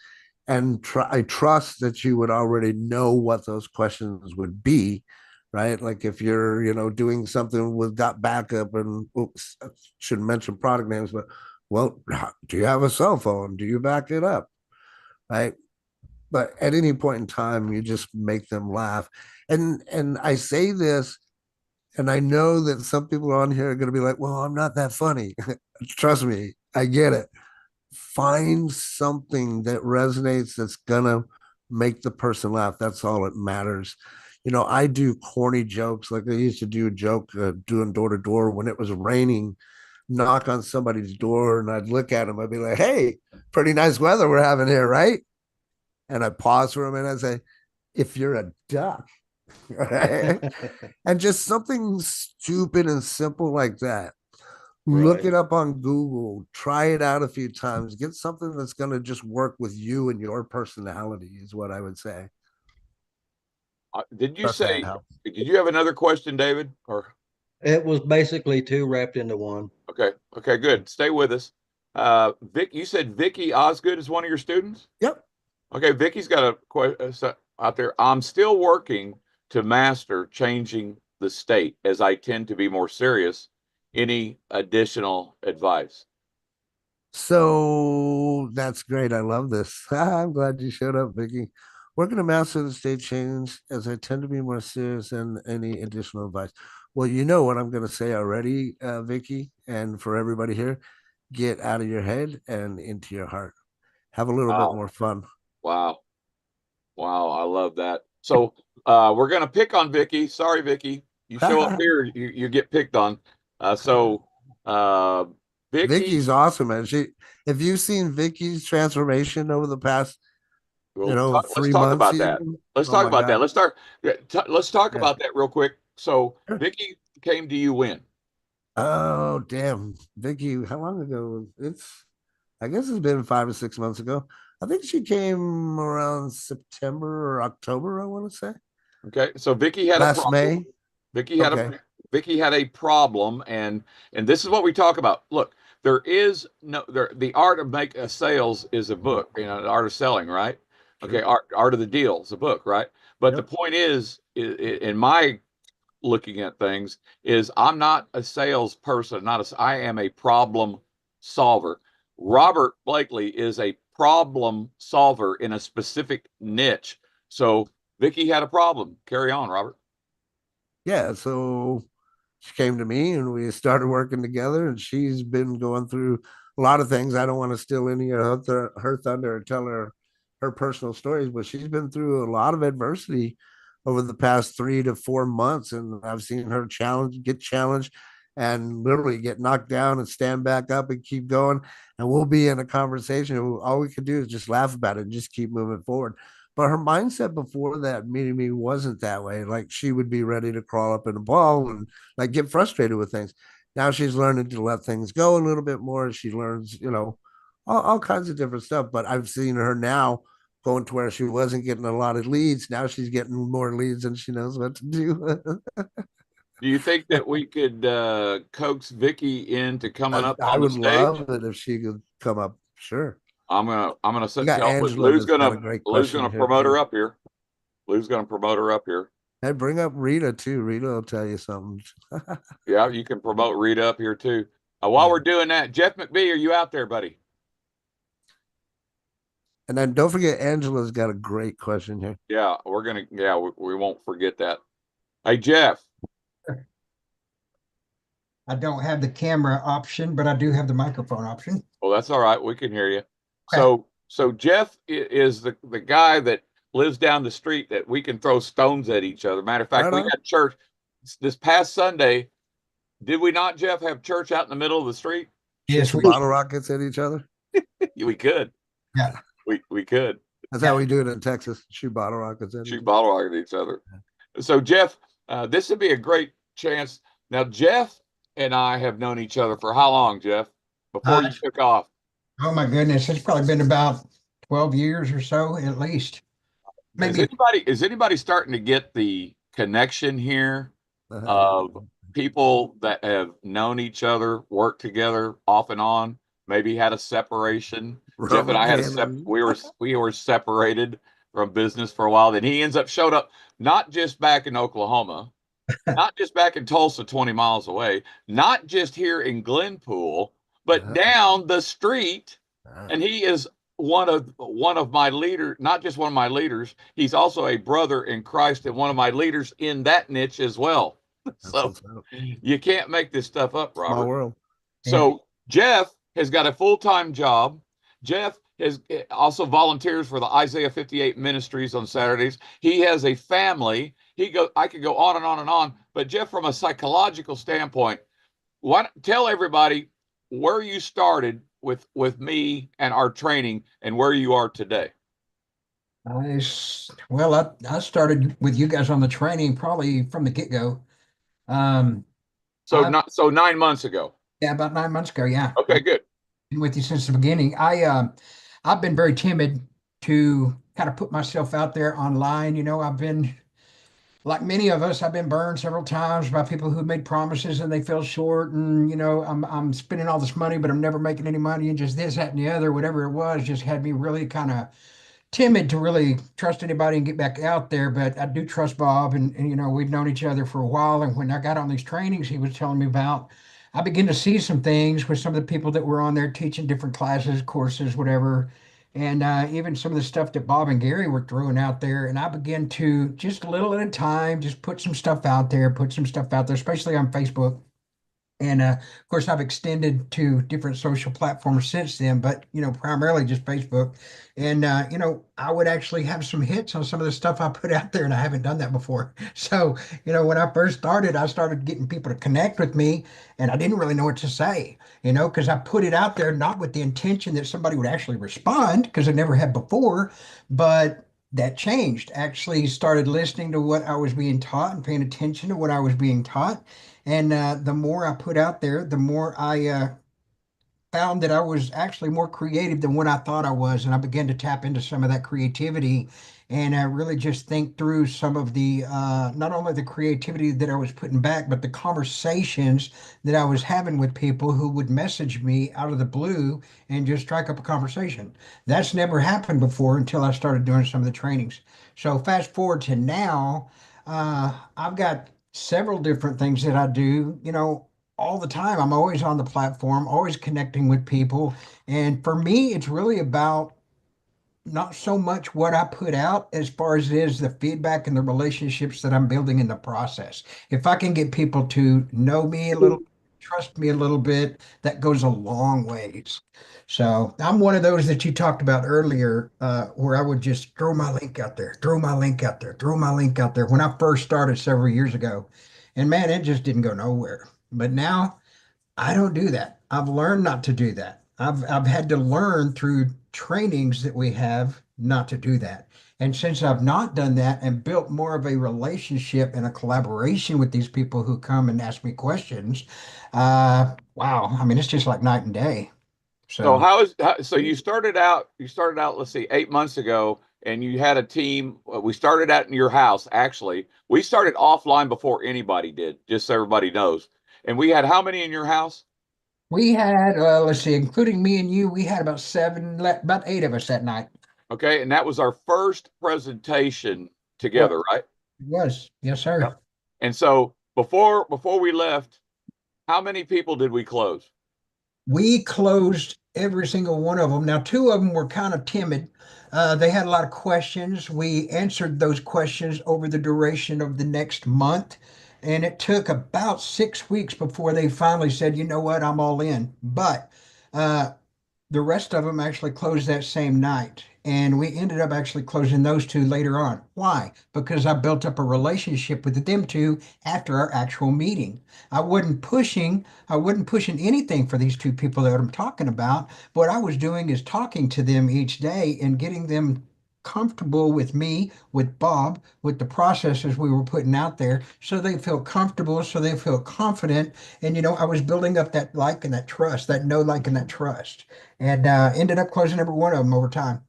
S4: and I trust that you would already know what those questions would be, right? Like if you're, doing something with backup and oops, I shouldn't mention product names, but well, do you have a cell phone? Do you back it up? Right. But at any point in time, you just make them laugh. And I say this, and I know that some people on here are going to be like, well, I'm not that funny. Trust me, I get it. Find something that resonates that's gonna make the person laugh. That's all that matters. I do corny jokes. Like I used to do a joke doing door to door when it was raining, knock on somebody's door, and I'd look at them. I'd be like, hey, pretty nice weather we're having here, right? And I pause for a minute and say, if you're a duck, right? And just something stupid and simple like that. Look
S5: Right.
S4: it up on Google, try it out a few times, get something that's going to just work with you and your personality, is what I would say.
S1: Did you
S4: Trust me,
S1: say,
S4: it helps.
S1: did you have another question, David? Or
S5: It was basically two wrapped into one.
S1: okay, good. Stay with us. Vic, you said Vicky Osgood is one of your students?
S4: Yep.
S1: Okay, Vicky's got a question out there. I'm still working to master changing the state as I tend to be more serious. Any additional advice?
S4: So that's great. I love this. I'm glad you showed up, Vicky. Working to master the state change as I tend to be more serious than any additional advice. Well, you know what I'm going to say already, Vicky, and for everybody here, get out of your head and into your heart. Have a little bit
S1: Wow.
S4: more fun.
S1: Wow. Wow. I love that. So we're going to pick on Vicky. Sorry, Vicky. You show up here, you get picked on. Vicky.
S4: Vicky's awesome, man. If you've seen Vicky's transformation over the past,
S1: Well, let's
S4: 3
S1: talk
S4: months,
S1: about that.
S4: even.
S1: Let's
S4: Oh
S1: talk
S4: my
S1: about that.
S4: God.
S1: Let's talk
S4: Yeah.
S1: about that real quick. So
S4: Sure.
S1: Vicky came to you when?
S4: Oh, damn. Vicky, how long ago? I guess it's been 5 or 6 months ago. I think she came around September or October, I want to say.
S1: Okay, so Vicky had a
S4: Last
S1: problem.
S4: May.
S1: Vicky had
S4: Okay.
S1: a Vicky had a problem, and this is what we talk about. Look, there is no the art of make sales is a book, the art of selling, right? Okay,
S4: Sure.
S1: art of the deal is a book, right? But the
S4: Yep.
S1: point is, in my looking at things, is I'm not a salesperson, I am a problem solver. Robert Blakely is a problem solver in a specific niche. So Vicky had a problem. Carry on, Robert.
S4: Yeah. So she came to me and we started working together, and she's been going through a lot of things. I don't want to steal any of her thunder or tell her personal stories, but she's been through a lot of adversity over the past 3 to 4 months, and I've seen her get challenged and literally get knocked down and stand back up and keep going. And we'll be in a conversation. All we can do is just laugh about it and just keep moving forward. But her mindset before that meeting me wasn't that way. Like she would be ready to crawl up in a ball and like get frustrated with things. Now she's learning to let things go a little bit more. She learns, all kinds of different stuff. But I've seen her now going to where she wasn't getting a lot of leads. Now she's getting more leads and she knows what to do.
S1: Do you think that we could coax Vicky into coming up
S4: I
S1: on the
S4: would
S1: stage?
S4: love it if she could come up. Sure.
S1: I'm gonna
S4: You got
S1: tell
S4: Angela
S1: Lou's
S4: that's got a
S1: gonna
S4: great
S1: Lou's
S4: question
S1: gonna
S4: here
S1: promote her
S4: too.
S1: up here. Lou's gonna promote her up here.
S4: And bring up Rita too. Rita will tell you something.
S1: Yeah, you can promote Rita up here too. While we're doing that, Jeff McBee, are you out there, buddy?
S4: And then don't forget, Angela's got a great question here.
S1: Yeah, we won't forget that. Hey, Jeff.
S6: I don't have the camera option, but I do have the microphone option.
S1: Well, that's all right. We can hear you.
S6: Okay.
S1: So Jeff is the guy that lives down the street that we can throw stones at each other. Matter of fact,
S4: Right
S1: we
S4: on.
S1: had church this past Sunday. Did we not, Jeff, have church out in the middle of the street?
S6: Yes,
S4: Shoot
S6: we
S4: bottle rockets at each other.
S1: We could.
S6: Yeah.
S1: We could
S4: That's how we do it in Texas. Shoot bottle rockets at each
S1: shoot
S4: other.
S1: bottle rockets at each other. So Jeff, this would be a great chance. Now, Jeff and I have known each other for how long, Jeff? Before you took off.
S6: Oh my goodness, it's probably been about 12 years or so at least. Maybe
S1: Is anybody starting to get the connection here of people that have known each other, worked together off and on, maybe had a separation. Jeff and
S4: Rubber
S1: I had
S4: cannon.
S1: we were separated from business for a while. Then he showed up not just back in Oklahoma, not just back in Tulsa, 20 miles away, not just here in Glenpool, but down the street. And he is one of my leaders, not just one of my leaders. He's also a brother in Christ and one of my leaders in that niche as well. So you can't make this stuff up, Robert.
S4: Small world.
S1: So Jeff has got a full-time job. Jeff has also volunteers for the Isaiah 58 ministries on Saturdays. He has a family. I could go on and on and on. But Jeff, from a psychological standpoint, tell everybody where you started with me and our training and where you are today.
S6: I started with you guys on the training probably from the get-go.
S1: So 9 months ago.
S6: Yeah, about 9 months ago. Yeah.
S1: Okay, good.
S6: Been with you since the beginning. I've been very timid to kind of put myself out there online. I've been, like many of us, I've been burned several times by people who made promises and they fell short. And I'm spending all this money, but I'm never making any money, and just this, that, and the other, whatever it was, just had me really kind of timid to really trust anybody and get back out there. But I do trust Bob, and we've known each other for a while. And when I got on these trainings he was telling me about, I began to see some things with some of the people that were on there teaching different classes, courses, whatever. And even some of the stuff that Bob and Gary were throwing out there. And I began to, just a little at a time, just put some stuff out there, especially on Facebook. And of course, I've extended to different social platforms since then, but primarily just Facebook. And I would actually have some hits on some of the stuff I put out there, and I haven't done that before. So, when I first started, I started getting people to connect with me, and I didn't really know what to say, because I put it out there not with the intention that somebody would actually respond, because I never had before, but that changed. Actually started listening to what I was being taught and paying attention to what I was being taught. And the more I put out there, the more I found that I was actually more creative than what I thought I was. And I began to tap into some of that creativity and really just think through some of the, not only the creativity that I was putting back, but the conversations that I was having with people who would message me out of the blue and just strike up a conversation. That's never happened before until I started doing some of the trainings. So fast forward to now, I've got several different things that I do, all the time. I'm always on the platform, always connecting with people. And for me, it's really about not so much what I put out as far as it is the feedback and the relationships that I'm building in the process. If I can get people to know me a little, trust me a little bit, that goes a long ways. So I'm one of those that you talked about earlier, where I would just throw my link out there, throw my link out there, throw my link out there when I first started several years ago. And man, it just didn't go nowhere. But now I don't do that. I've learned not to do that. I've had to learn through trainings that we have not to do that. And since I've not done that and built more of a relationship and a collaboration with these people who come and ask me questions, wow, I mean, it's just like night and day.
S1: So you started out, let's see, 8 months ago, and you had a team. We started out in your house, actually. We started offline before anybody did, just so everybody knows. And we had how many in your house?
S6: We had, let's see, including me and you, we had about about 8 of us that night.
S1: Okay, and that was our first presentation together, right?
S6: It was, yes, sir.
S1: Yep. And so before we left, how many people did we close?
S6: We closed every single one of them. Now, 2 of them were kind of timid. They had a lot of questions. We answered those questions over the duration of the next month. And it took about 6 weeks before they finally said, you know what, I'm all in. But the rest of them actually closed that same night. And we ended up actually closing those 2 later on. Why? Because I built up a relationship with them 2 after our actual meeting. I wasn't pushing anything for these 2 people that I'm talking about. What I was doing is talking to them each day and getting them comfortable with me, with Bob, with the processes we were putting out there, so they feel comfortable, so they feel confident. And I was building up that like and that trust, that know, like, and that trust, and ended up closing every one of them over time.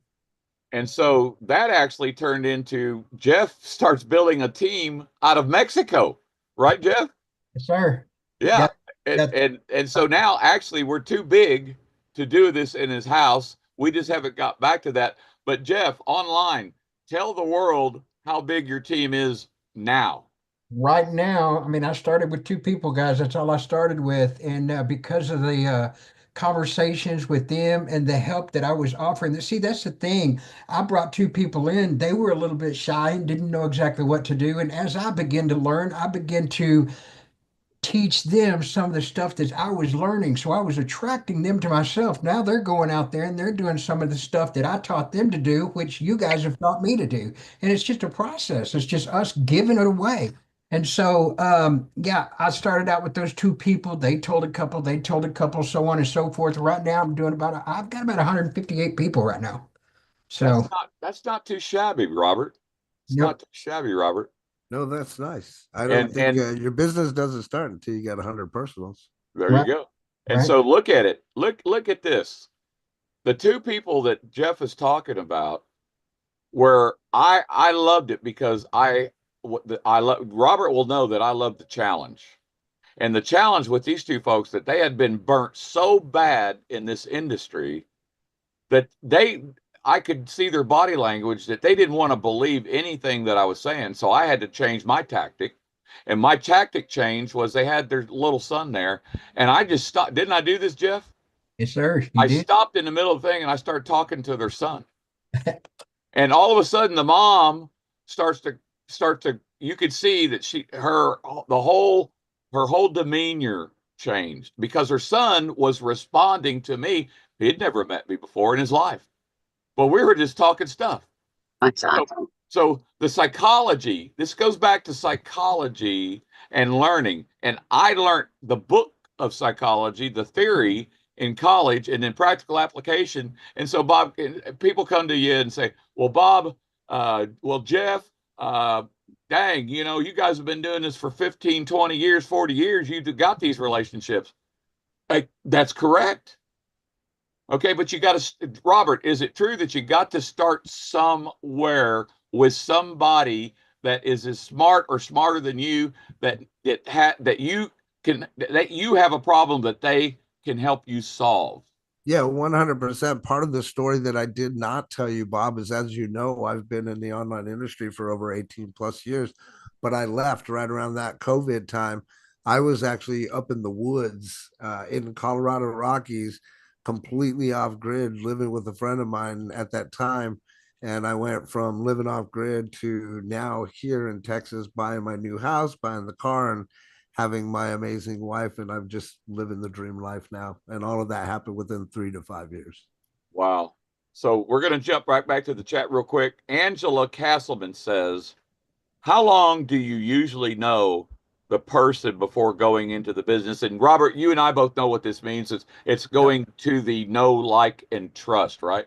S1: And so that actually turned into Jeff starts building a team out of Mexico, right, Jeff?
S6: Yes, sir.
S1: Yeah. And so now actually we're too big to do this in his house. We just haven't got back to that. But Jeff, online, tell the world how big your team is now.
S6: Right now, I mean, I started with 2 people, guys. That's all I started with. And because of the conversations with them and the help that I was offering, see, that's the thing. I brought 2 people in. They were a little bit shy and didn't know exactly what to do. And as I began to learn, I began to teach them some of the stuff that I was learning. So I was attracting them to myself. Now they're going out there and they're doing some of the stuff that I taught them to do, which you guys have taught me to do. And it's just a process. It's just us giving it away. And so, yeah, I started out with those 2 people. They told a couple, they told a couple, so on and so forth. Right now, I've got about 158 people right now. So,
S1: That's not too shabby, Robert. It's
S6: yep.
S1: not too shabby, Robert.
S4: No, that's nice. I don't think your business doesn't start until you got 100 personals.
S1: There
S6: Right.
S1: you go. And
S6: Right.
S1: so look at it. Look at this. The 2 people that Jeff is talking about, where I loved it because I love, Robert will know that I love the challenge. And the challenge with these 2 folks, that they had been burnt so bad in this industry that I could see their body language that they didn't want to believe anything that I was saying. So I had to change my tactic. And my tactic change was they had their little son there. And I just stopped. Didn't I do this, Jeff?
S6: Yes, sir. You
S1: I
S6: did.
S1: stopped in the middle of the thing and I started talking to their son. And all of a sudden the mom starts to you could see that her whole demeanor changed because her son was responding to me. He'd never met me before in his life. But we were just talking stuff. So the psychology, this goes back to psychology and learning. And I learned the book of psychology, the theory in college, and then practical application. And so, Bob, people come to you and say, well, Bob, well, Jeff, dang, you guys have been doing this for 15, 20 years, 40 years. You've got these relationships. That's correct. Okay, but you got to, Robert, is it true that you got to start somewhere with somebody that is as smart or smarter than you, that you have a problem that they can help you solve?
S4: Yeah, 100%. Part of the story that I did not tell you, Bob, is, as you know, I've been in the online industry for over 18 plus years, but I left right around that COVID time. I was actually up in the woods in Colorado Rockies, completely off grid, living with a friend of mine at that time. And I went from living off grid to now here in Texas, buying my new house, buying the car, and having my amazing wife. And I'm just living the dream life now. And all of that happened within 3 to 5 years.
S1: Wow. So we're going to jump right back to the chat real quick. Angela Castleman says, how long do you usually know the person before going into the business? And Robert, you and I both know what this means. It's going to the know, like, and trust, right?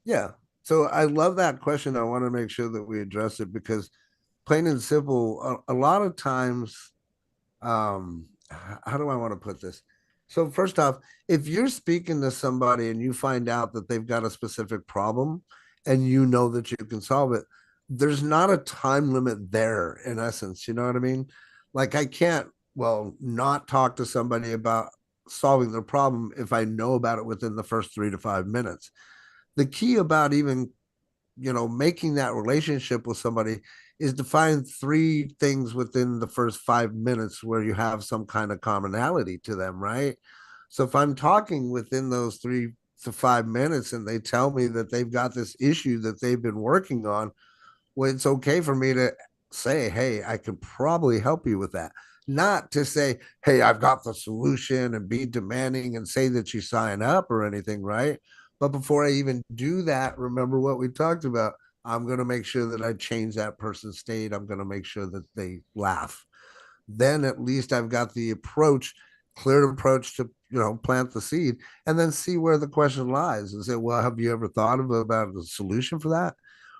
S4: Yeah. So I love that question. I want to make sure that we address it because, plain and simple, a lot of times, how do I want to put this? So first off, if you're speaking to somebody and you find out that they've got a specific problem and you know that you can solve it, there's not a time limit there, in essence. You know what I mean? Like, I can't, not talk to somebody about solving their problem if I know about it within the first 3 to 5 minutes. The key about even, making that relationship with somebody is to find 3 things within the first 5 minutes where you have some kind of commonality to them, right? So if I'm talking within those 3 to 5 minutes and they tell me that they've got this issue that they've been working on, well, it's okay for me to say, hey, I could probably help you with that. Not to say, hey, I've got the solution and be demanding and say that you sign up or anything, right? But before I even do that, remember what we talked about. I'm going to make sure that I change that person's state. I'm going to make sure that they laugh. Then at least I've got the clear approach to, plant the seed and then see where the question lies and say, well, have you ever thought about a solution for that?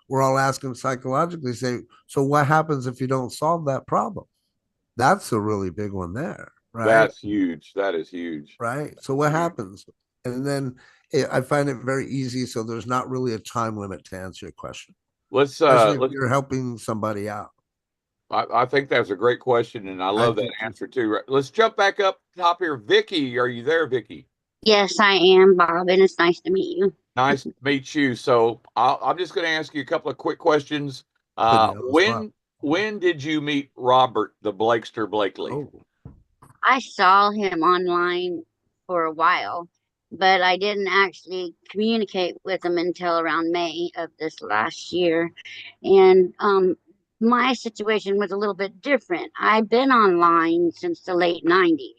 S4: We're all asking psychologically, say, so what happens if you don't solve that problem? That's a really big one there, right?
S1: That's huge. That is huge.
S4: Right. So what happens? And then I find it very easy. So there's not really a time limit to answer your question. Especially if you're helping somebody out.
S1: I think that's a great question, and I love that answer too. Let's jump back up top here. Vicky, are you there, Vicky?
S7: Yes, I am, Bob, and it's nice to meet you.
S1: Nice to meet you. So I'm just going to ask you a couple of quick questions.
S4: Putting you on the spot.
S1: When did you meet Robert the Blakester Blakely?
S4: Oh,
S7: I saw him online for a while, but I didn't actually communicate with him until around May of this last year. And my situation was a little bit different. I've been online since the late 90s.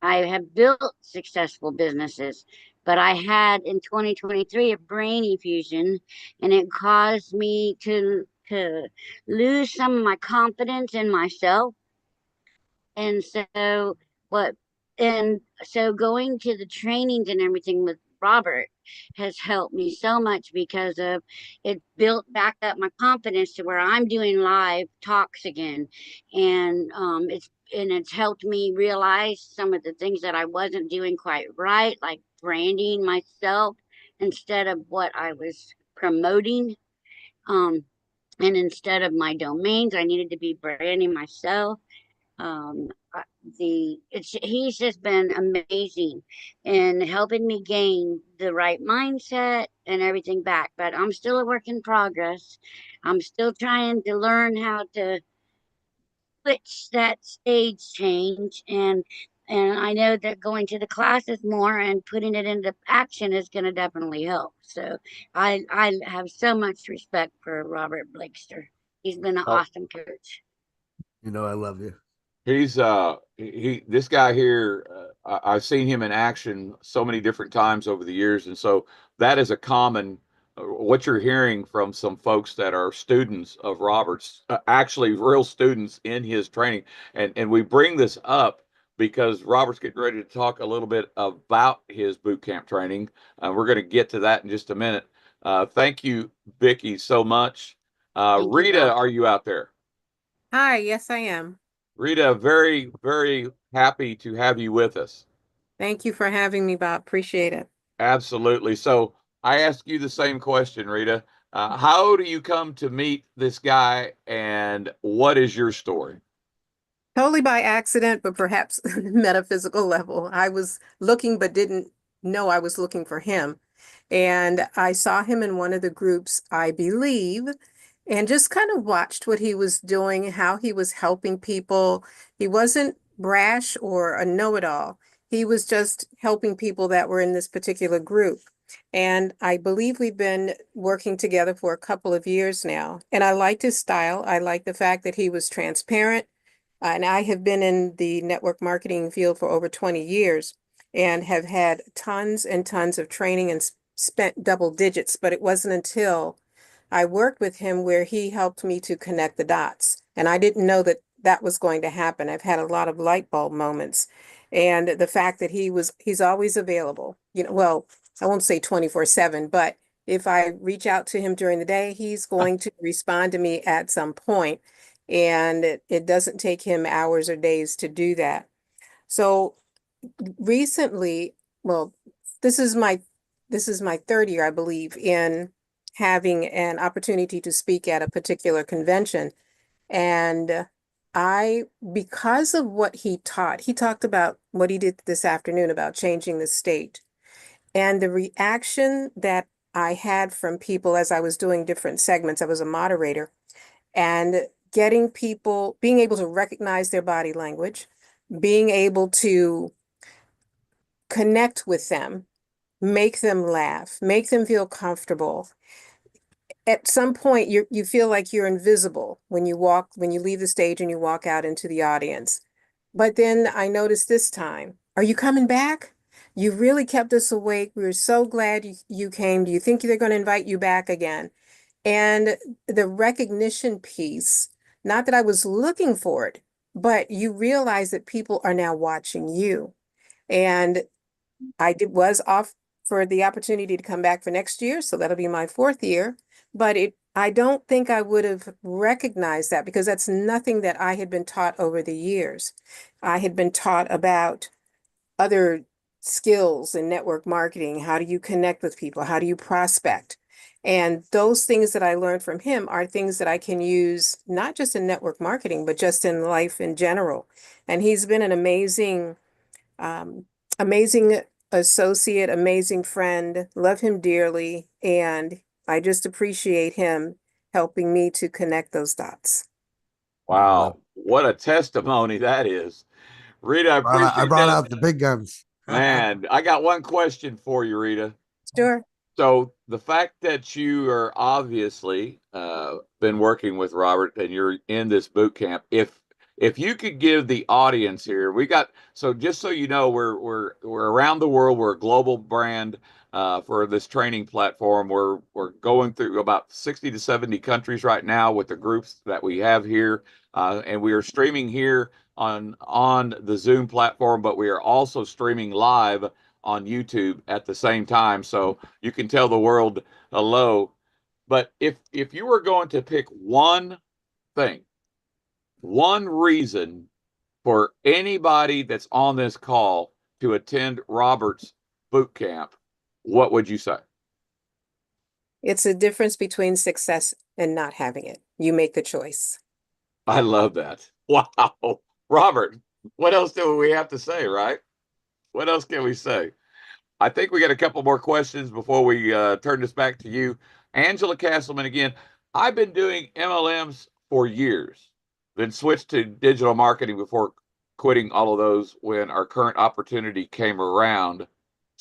S7: I have built successful businesses, but I had in 2023 a brain effusion, and it caused me to lose some of my confidence in myself. And so what and so going to the trainings and everything with Robert has helped me so much because of it built back up my confidence to where I'm doing live talks again. And it's helped me realize some of the things that I wasn't doing quite right, like branding myself instead of what I was promoting. Um and instead of my domains, I needed to be branding myself. um the it's He's just been amazing in helping me gain the right mindset and everything back, but I'm still a work in progress. I'm still trying to learn how to switch that stage change, and I know that going to the classes more and putting it into action is going to definitely help. So I have so much respect for Robert Blakester. He's been an
S1: Oh,
S7: awesome coach.
S4: I love you.
S1: he's this guy here. I've seen him in action so many different times over the years, and so that is a common what you're hearing from some folks that are students of Robert's, actually real students in his training, and we bring this up because Robert's getting ready to talk a little bit about his boot camp training. We're going to get to that in just a minute. Thank you, Vicky, so much.
S7: Thank you,
S1: Rita,
S7: Bob.
S1: are you out there?
S8: Hi, yes, I am.
S1: Rita, very, very happy to have you with us.
S8: Thank you for having me, Bob. Appreciate it.
S1: Absolutely. So I ask you the same question, Rita. How do you come to meet this guy, and what is your story?
S8: Totally by accident, but perhaps metaphysical level. I was looking, but didn't know I was looking for him. And I saw him in one of the groups, I believe, and just kind of watched what he was doing, how he was helping people. He wasn't brash or a know-it-all. He was just helping people that were in this particular group. And I believe we've been working together for a couple of years now. And I liked his style. I liked the fact that he was transparent. And I have been in the network marketing field for over 20 years and have had tons and tons of training and spent double digits. But it wasn't until I worked with him where he helped me to connect the dots. And I didn't know that that was going to happen. I've had a lot of light bulb moments. And the fact that he's always available, well, I won't say 24/7, but if I reach out to him during the day, he's going to respond to me at some point. And it doesn't take him hours or days to do that. So recently, well, this is my third year, I believe, in having an opportunity to speak at a particular convention. And because of what he talked about what he did this afternoon about changing the state. And the reaction that I had from people as I was doing different segments, I was a moderator, and getting people, being able to recognize their body language, being able to connect with them, make them laugh, make them feel comfortable. At some point, you feel like you're invisible when you leave the stage and you walk out into the audience. But then I noticed this time, are you coming back? You really kept us awake. We were so glad you came. Do you think they're going to invite you back again? And the recognition piece, not that I was looking for it, but you realize that people are now watching you. And was off for the opportunity to come back for next year, so that'll be my fourth year. But I don't think I would have recognized that because that's nothing that I had been taught over the years. I had been taught about other skills in network marketing. How do you connect with people? How do you prospect? And those things that I learned from him are things that I can use not just in network marketing, but just in life in general. And he's been an amazing associate, amazing friend, love him dearly, and I just appreciate him helping me to connect those dots.
S1: Wow, what a testimony that is. Rita, I
S4: I
S1: appreciate
S4: brought
S1: that.
S4: out the big guns.
S1: Man, I got one question for you, Rita.
S8: Sure.
S1: So the fact that you are obviously been working with Robert and you're in this boot camp, if you could give the audience here, we got so just so you know, we're around the world. We're a global brand for this training platform. We're going through about 60 to 70 countries right now with the groups that we have here, and we are streaming here on the Zoom platform, but we are also streaming live on YouTube at the same time. So you can tell the world hello. But if you were going to pick one thing, one reason for anybody that's on this call to attend Robert's boot camp, what would you say?
S8: It's a difference between success and not having it. You make the choice.
S1: I love that. Wow. Robert, what else do we have to say, right? What else can we say? I think we got a couple more questions before we turn this back to you. Angela Castleman again. I've been doing MLMs for years, then switched to digital marketing before quitting all of those when our current opportunity came around.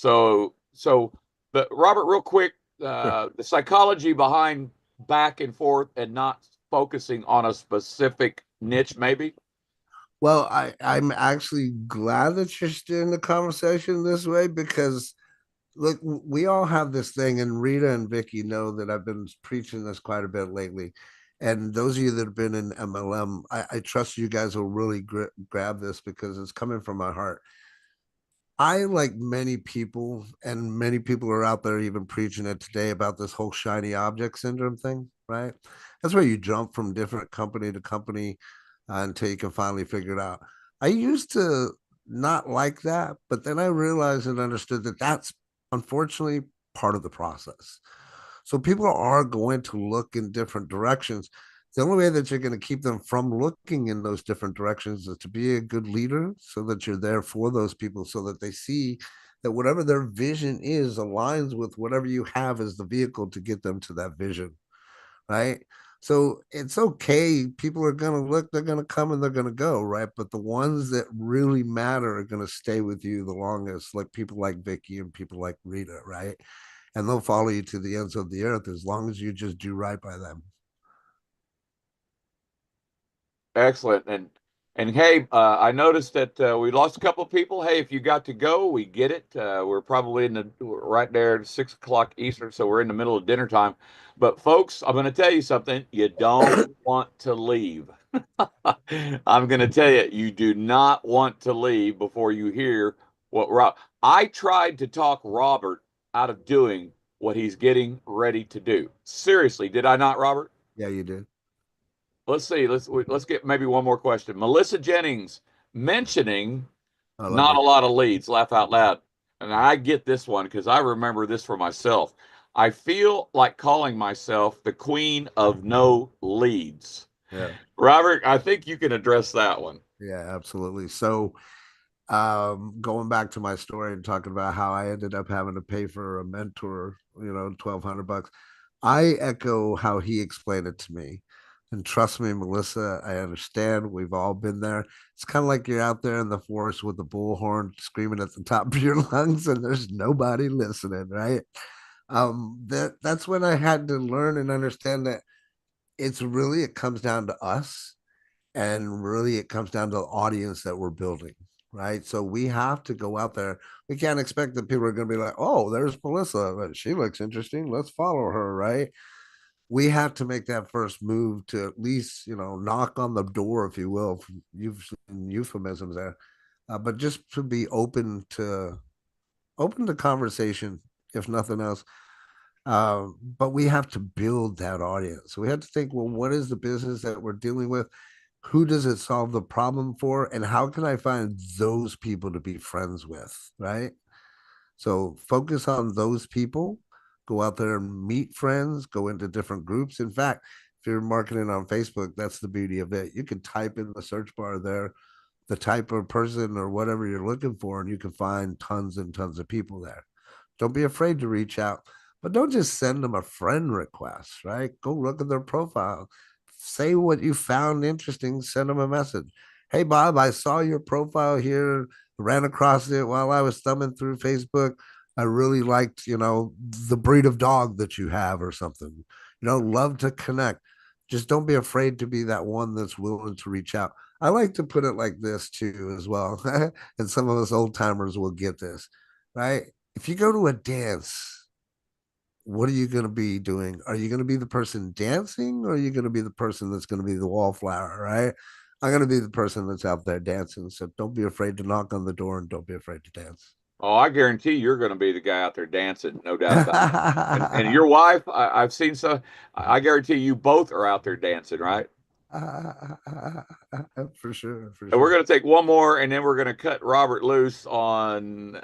S1: But Robert, real quick, the psychology behind back and forth and not focusing on a specific niche, maybe?
S4: Well, I'm actually glad that you're steering the conversation this way because look, we all have this thing, and Rita and Vicky know that I've been preaching this quite a bit lately. And those of you that have been in MLM, I trust you guys will really grab this because it's coming from my heart. I, like many people, and many people are out there even preaching it today about this whole shiny object syndrome thing, right? That's where you jump from different company to company until you can finally figure it out. I used to not like that, but then I realized and understood that that's unfortunately part of the process. So people are going to look in different directions. The only way that you're going to keep them from looking in those different directions is to be a good leader so that you're there for those people so that they see that whatever their vision is aligns with whatever you have as the vehicle to get them to that vision, right? So it's okay. People are going to look, they're going to come and they're going to go, right? But the ones that really matter are going to stay with you the longest, like people like Vicky and people like Rita, right? And they'll follow you to the ends of the earth as long as you just do right by them.
S1: Excellent. And hey, I noticed that we lost a couple of people. Hey, if you got to go, we get it. We're probably right there at 6 o'clock Eastern, so we're in the middle of dinner time. But folks, I'm going to tell you something. You don't want to leave. I'm going to tell you, you do not want to leave before you hear what Rob. I tried to talk Robert out of doing what he's getting ready to do. Seriously, did I not, Robert?
S4: Yeah, you did.
S1: Let's see. Let's get maybe one more question. Melissa Jennings mentioning
S4: I love
S1: not
S4: it.
S1: a lot of leads. Laugh out loud. And I get this one because I remember this for myself. I feel like calling myself the queen of no leads.
S4: Yeah.
S1: Robert, I think you can address that one.
S4: Yeah, absolutely. So going back to my story and talking about how I ended up having to pay for a mentor, $1,200. I echo how he explained it to me. And trust me, Melissa, I understand. We've all been there. It's kind of like you're out there in the forest with the bullhorn screaming at the top of your lungs and there's nobody listening, right? That's when I had to learn and understand that it comes down to us, and really it comes down to the audience that we're building, right? So we have to go out there. We can't expect that people are going to be like, oh, there's Melissa, she looks interesting, let's follow her, right? We have to make that first move to at least knock on the door, if you will. You've euphemisms there, but just to be open to conversation, if nothing else. But we have to build that audience. So we have to think, well, what is the business that we're dealing with? Who does it solve the problem for? And how can I find those people to be friends with? Right. So focus on those people, go out there and meet friends, go into different groups. In fact, if you're marketing on Facebook, that's the beauty of it. You can type in the search bar there, the type of person or whatever you're looking for, and you can find tons and tons of people there. Don't be afraid to reach out, but don't just send them a friend request, right? Go look at their profile. Say what you found interesting, send them a message. Hey, Bob, I saw your profile here, ran across it while I was thumbing through Facebook. I really liked, the breed of dog that you have or something. Love to connect. Just don't be afraid to be that one that's willing to reach out. I like to put it like this too, as well. And some of us old timers will get this, right? If you go to a dance, what are you going to be doing? Are you going to be the person dancing, or are you going to be the person that's going to be the wallflower, right? I'm going to be the person that's out there dancing. So don't be afraid to knock on the door, and don't be afraid to dance.
S1: Oh, I guarantee you're going to be the guy out there dancing, no doubt about it. And your wife, I've seen some. I guarantee you both are out there dancing, right?
S4: For sure, for
S1: And we're
S4: sure.
S1: going to take one more, and then we're going to cut Robert loose on.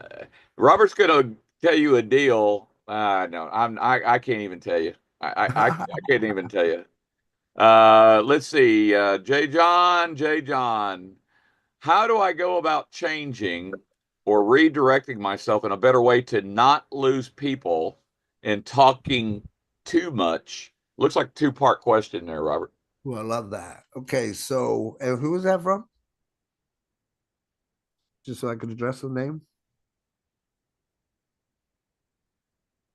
S1: Robert's going to tell you a deal. No, I can't even tell you. I can't even tell you. Let's see. J. John, how do I go about changing or redirecting myself in a better way to not lose people and talking too much? Looks like a two-part question there, Robert.
S4: Well, I love that. Okay, so and who was that from? Just so I could address the name.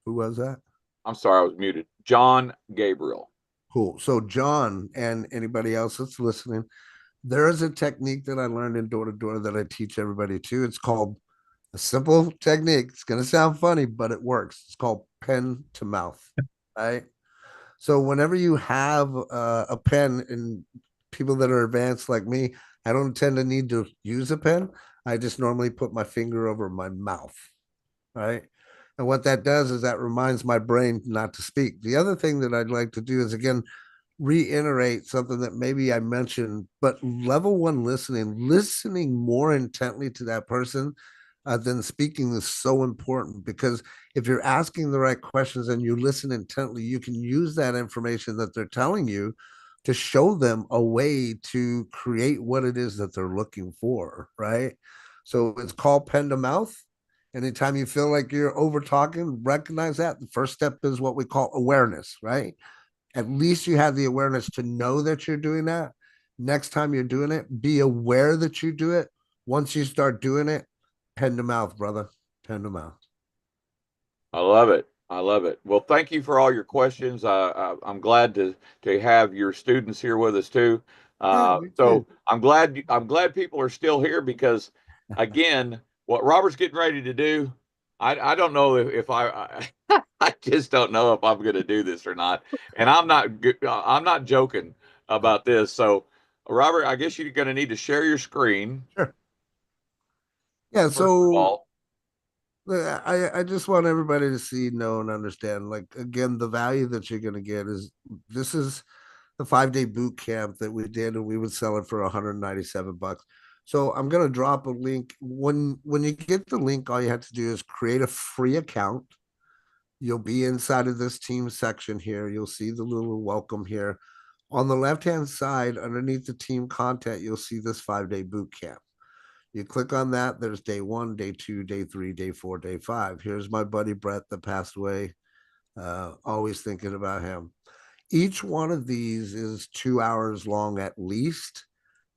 S4: Who was that?
S1: I'm sorry, I was muted. John Gabriel.
S4: Cool. So John and anybody else that's listening, there is a technique that I learned in door to door that I teach everybody too. It's called a simple technique. It's going to sound funny, but it works. It's called pen to mouth. Right. So whenever you have a pen, and people that are advanced like me, I don't tend to need to use a pen. I just normally put my finger over my mouth. Right. And what that does is that reminds my brain not to speak. The other thing that I'd like to do is, again, reiterate something that maybe I mentioned, but level one listening more intently to that person than speaking is so important, because if you're asking the right questions and you listen intently, you can use that information that they're telling you to show them a way to create what it is that they're looking for, right? So it's called pen to mouth. Anytime you feel like you're over talking, recognize that. The first step is what we call awareness, right? At least you have the awareness to know that you're doing that. Next time you're doing it, be aware that you do it. Once you start doing it, pen to mouth, brother. Pen to mouth.
S1: I love it. I love it. Well, thank you for all your questions. I'm glad to have your students here with us too.
S4: Yeah, me
S1: So
S4: too.
S1: I'm glad people are still here, because again, what Robert's getting ready to do, I don't know if I just don't know if I'm going to do this or not. And I'm not joking about this. So Robert, I guess you're going to need to share your screen
S4: Sure. Yeah,
S1: first of
S4: so
S1: all.
S4: I just want everybody to see, know, and understand. Like, again, the value that you're going to get is, this is the 5-day boot camp that we did, and we would sell it for 197 bucks. So I'm going to drop a link. When you get the link, all you have to do is create a free account. You'll be inside of this team section here. You'll see the little welcome here. On the left-hand side, underneath the team content, you'll see this 5-day boot camp. You click on that. There's day 1, day 2, day 3, day 4, day 5. Here's my buddy Brett that passed away. Always thinking about him. Each one of these is 2 hours long at least.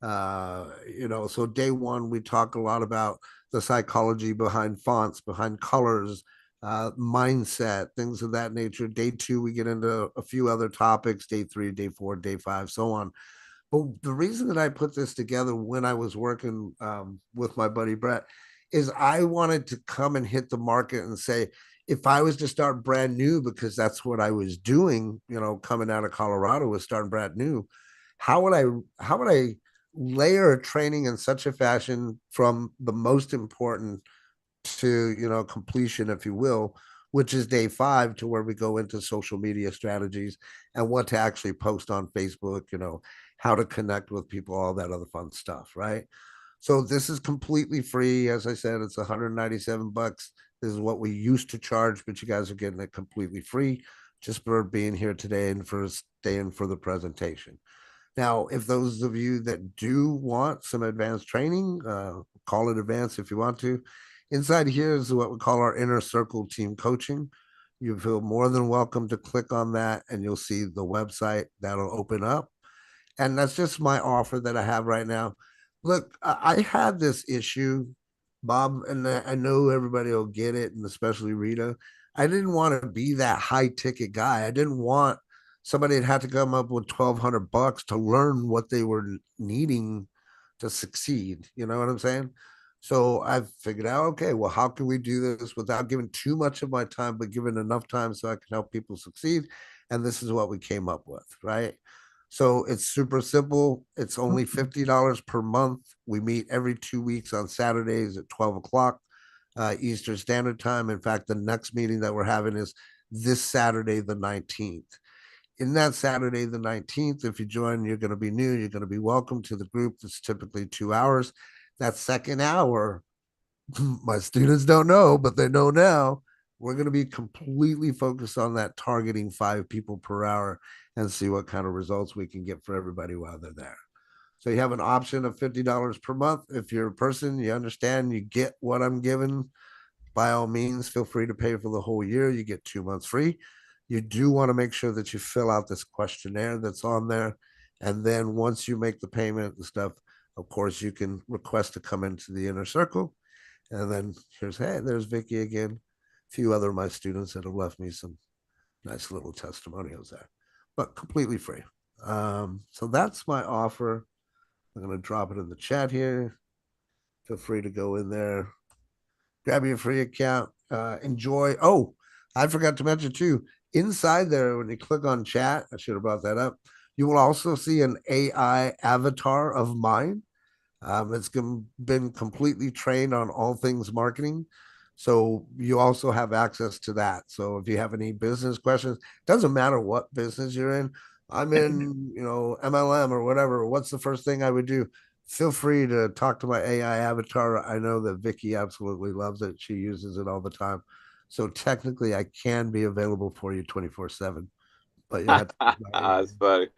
S4: So day 1, we talk a lot about the psychology behind fonts, behind colors, mindset, things of that nature. Day 2, we get into a few other topics. Day 3, day 4, day 5, so on. But the reason that I put this together when I was working with my buddy Brett is I wanted to come and hit the market and say, if I was to start brand new, because that's what I was doing, coming out of Colorado, was starting brand new. How would I layer a training in such a fashion from the most important to completion, if you will, which is day 5, to where we go into social media strategies and what to actually post on Facebook, how to connect with people, all that other fun stuff, right? So this is completely free. As I said, it's 197 bucks. This is what we used to charge, but you guys are getting it completely free just for being here today and for staying for the presentation. Now, if those of you that do want some advanced training, call it advanced if you want to. Inside here is what we call our inner circle team coaching. You feel more than welcome to click on that and you'll see the website that'll open up. And that's just my offer that I have right now. Look, I had this issue, Bob, and I know everybody will get it, and especially Rita. I didn't want to be that high ticket guy. I didn't want somebody that had to come up with $1,200 to learn what they were needing to succeed. You know what I'm saying? So I figured out, okay, well, how can we do this without giving too much of my time, but giving enough time so I can help people succeed? And this is what we came up with, right? So it's super simple. It's only $50 per month. We meet every 2 weeks on Saturdays at 12 o'clock Eastern Standard Time. In fact, the next meeting that we're having is this Saturday, the 19th. In that Saturday, the 19th, if you join, you're going to be new. You're going to be welcome to the group. That's typically 2 hours. That second hour, my students don't know, but they know now, we're going to be completely focused on that, targeting 5 people per hour and see what kind of results we can get for everybody while they're there. So you have an option of $50 per month. If you're a person, you understand, you get what I'm giving, by all means, feel free to pay for the whole year. You get 2 months free. You do want to make sure that you fill out this questionnaire that's on there. And then once you make the payment and stuff, of course, you can request to come into the inner circle. And then hey, there's Vicky again. A few other of my students that have left me some nice little testimonials there, but completely free. So that's my offer. I'm going to drop it in the chat here. Feel free to go in there, grab your free account, enjoy. Oh, I forgot to mention too, inside there, when you click on chat, I should have brought that up. You will also see an AI avatar of mine. It's been completely trained on all things marketing. So you also have access to that. So if you have any business questions, doesn't matter what business you're in. I'm in, MLM or whatever. What's the first thing I would do? Feel free to talk to my AI avatar. I know that Vicky absolutely loves it. She uses it all the time. So technically I can be available for you 24/7. But you have to
S1: That's funny.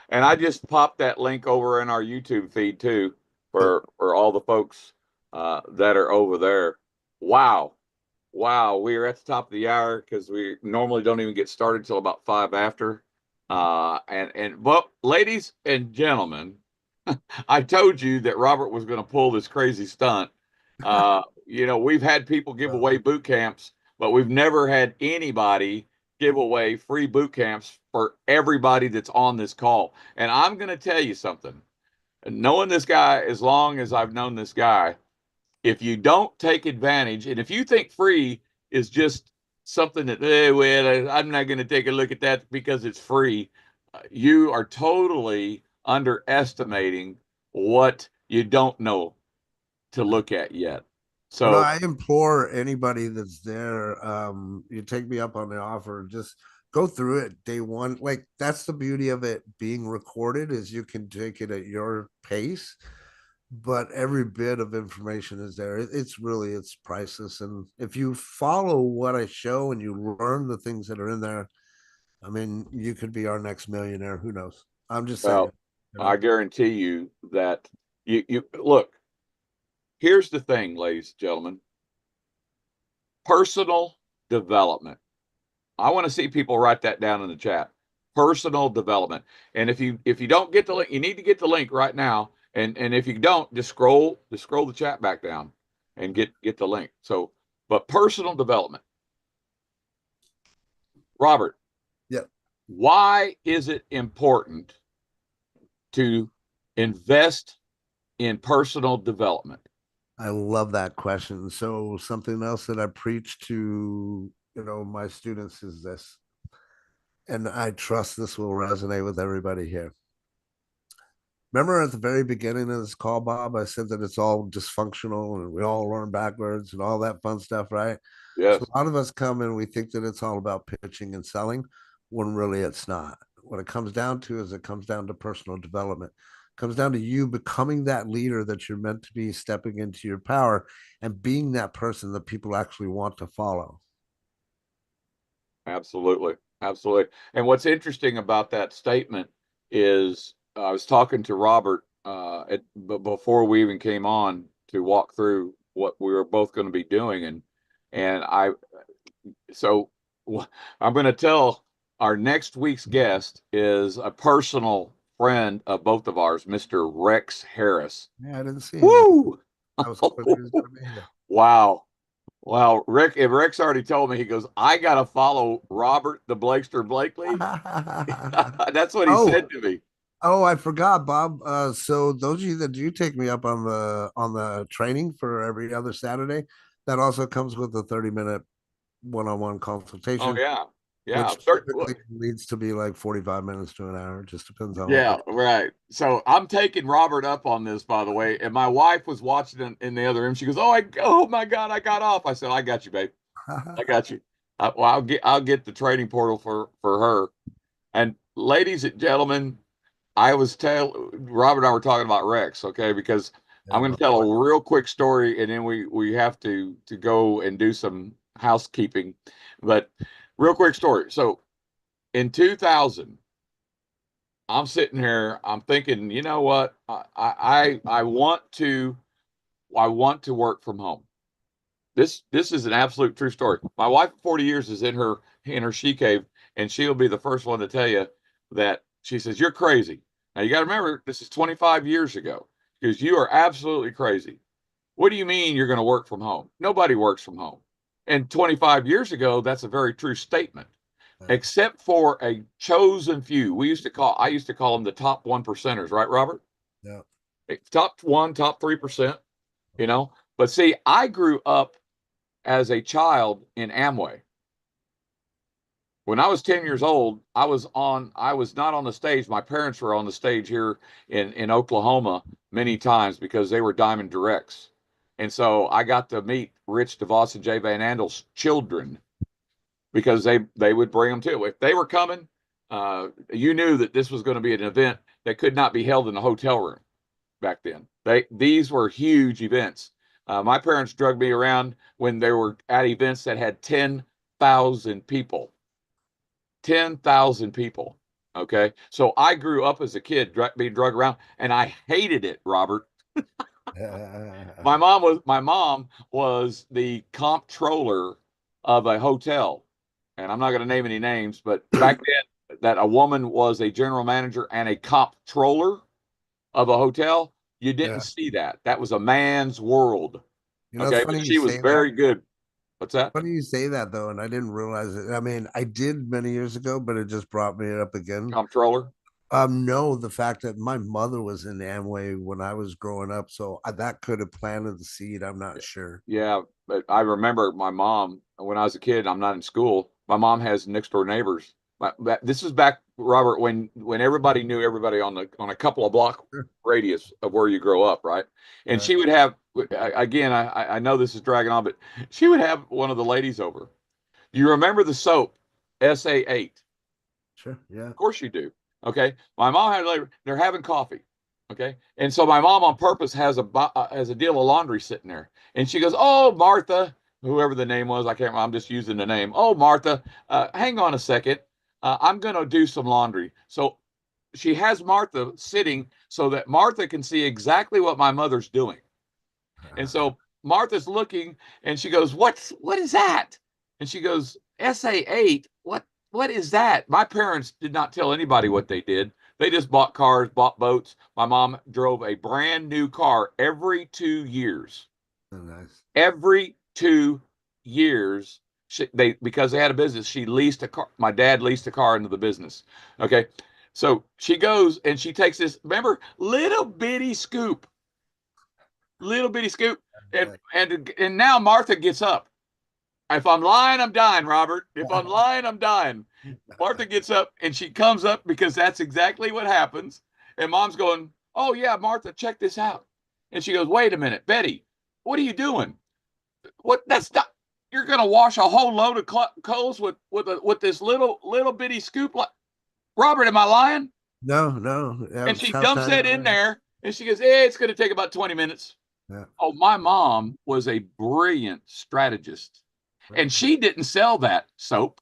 S1: And I just popped that link over in our YouTube feed too for all the folks that are over there. Wow. We are at the top of the hour because we normally don't even get started till about 5 after. Well, ladies and gentlemen, I told you that Robert was going to pull this crazy stunt. We've had people give away boot camps, but we've never had anybody give away free boot camps for everybody that's on this call. And I'm going to tell you something. Knowing this guy as long as I've known this guy, if you don't take advantage, and if you think free is just something that, well, I'm not going to take a look at that because it's free, you are totally underestimating what you don't know to look at yet. So
S4: well, I implore anybody that's there, you take me up on the offer, just go through it day one. Like, that's the beauty of it being recorded, is you can take it at your pace, but every bit of information is there. It's priceless. And if you follow what I show and you learn the things that are in there, I mean, you could be our next millionaire. Who knows? I'm just saying.
S1: I guarantee you that you look, here's the thing, ladies and gentlemen. Personal development. I want to see people write that down in the chat. Personal development. And if you don't get the link, you need to get the link right now. And if you don't, just scroll the chat back down and get the link. So, but personal development. Robert.
S4: Yeah.
S1: Why is it important to invest in personal development?
S4: I love that question. So something else that I preach to, my students is this, and I trust this will resonate with everybody here. Remember at the very beginning of this call, Bob, I said that it's all dysfunctional and we all learn backwards and all that fun stuff, right?
S1: Yes.
S4: So a lot of us come and we think that it's all about pitching and selling, when really it's not. What it comes down to is it comes down to personal development. It comes down to you becoming that leader that you're meant to be, stepping into your power and being that person that people actually want to follow.
S1: Absolutely. And what's interesting about that statement is I was talking to Robert before we even came on to walk through what we were both going to be doing, and so I'm going to tell our next week's guest is a personal friend of both of ours, Mr. Rex Harris.
S4: Yeah, I didn't see him.
S1: Woo!
S4: I was hoping he was going to be here.
S1: Wow. Wow, Rick, if Rick's already told me, he goes, I got to follow Robert the Blakester Blakely. That's what he said to me.
S4: Oh, I forgot, Bob. So those of you that do take me up on the training for every other Saturday, that also comes with a 30-minute one-on-one consultation.
S1: Oh, yeah. Yeah.
S4: Which typically leads to be like 45 minutes to an hour. Just depends on.
S1: Yeah, right. So I'm taking Robert up on this, by the way. And my wife was watching in the other room. She goes, "Oh my God, I got off." I said, "I got you, babe. I got you. Well, I'll get the training portal for her." And ladies and gentlemen, Robert and I were talking about Rex, okay? Because I'm going to tell a real quick story, and then we have to go and do some housekeeping. But real quick story. So in 2000, I'm sitting here, I'm thinking, you know what? I want to work from home. This is an absolute true story. My wife of 40 years is in her she cave, and she'll be the first one to tell you that she says, "You're crazy." Now you got to remember, this is 25 years ago, because you are absolutely crazy. What do you mean you're going to work from home? Nobody works from home. And 25 years ago, that's a very true statement. Except for a chosen few. I used to call them the top 1%ers, right, Robert?
S4: Yeah.
S1: Top 3%, you know. But see, I grew up as a child in Amway. When I was 10 years old, I was not on the stage. My parents were on the stage here in Oklahoma many times because they were Diamond Directs. And so I got to meet Rich DeVos and Jay Van Andel's children, because they would bring them too. If they were coming, you knew that this was going to be an event that could not be held in a hotel room back then. These were huge events. My parents drugged me around when they were at events that had 10,000 people. 10,000 people. Okay. So I grew up as a kid being drugged around, and I hated it, Robert. My mom was the comptroller of a hotel. And I'm not going to name any names, but back then, that a woman was a general manager and a comptroller of a hotel, you didn't see that. That was a man's world. Okay, but she was very good. What's that?
S4: Funny you say that, though, and I didn't realize it. I mean, I did many years ago, but it just brought me up again.
S1: Comptroller?
S4: No, the fact that my mother was in Amway when I was growing up, so that could have planted the seed. I'm not sure.
S1: Yeah, but I remember my mom when I was a kid. I'm not in school. My mom has next door neighbors. This is back, Robert, when everybody knew everybody on a couple of block radius of where you grow up, right? And she would have, again, I know this is dragging on, but she would have one of the ladies over. You remember the soap SA8?
S4: Sure, yeah.
S1: Of course you do. Okay, my mom had they're having coffee. Okay, and so my mom on purpose has a deal of laundry sitting there, and she goes, "Oh, Martha," whoever the name was, I can't remember, I'm just using the name. "Oh, Martha, hang on a second. I'm going to do some laundry." So she has Martha sitting so that Martha can see exactly what my mother's doing. And so Martha's looking, and she goes, what is that?" And she goes, "SA8, what is that?" My parents did not tell anybody what they did. They just bought cars, bought boats. My mom drove a brand new car every 2 years.
S4: Oh, nice.
S1: Every 2 years, because they had a business, she leased a car. My dad leased a car into the business. Okay, so she goes and she takes this, remember, little bitty scoop, and now Martha gets up. If I'm lying, I'm dying, Robert. If I'm lying, I'm dying. Martha gets up and she comes up because that's exactly what happens. And mom's going, "Oh yeah, Martha, check this out." And she goes, "Wait a minute, Betty, what are you doing? What? That's not. You're gonna wash a whole load of clothes with this little bitty scoop? Like, Robert, am I lying?"
S4: No.
S1: And she dumps that in there, and she goes, "It's gonna take about 20 minutes."
S4: Yeah.
S1: Oh, my mom was a brilliant strategist. And she didn't sell that soap.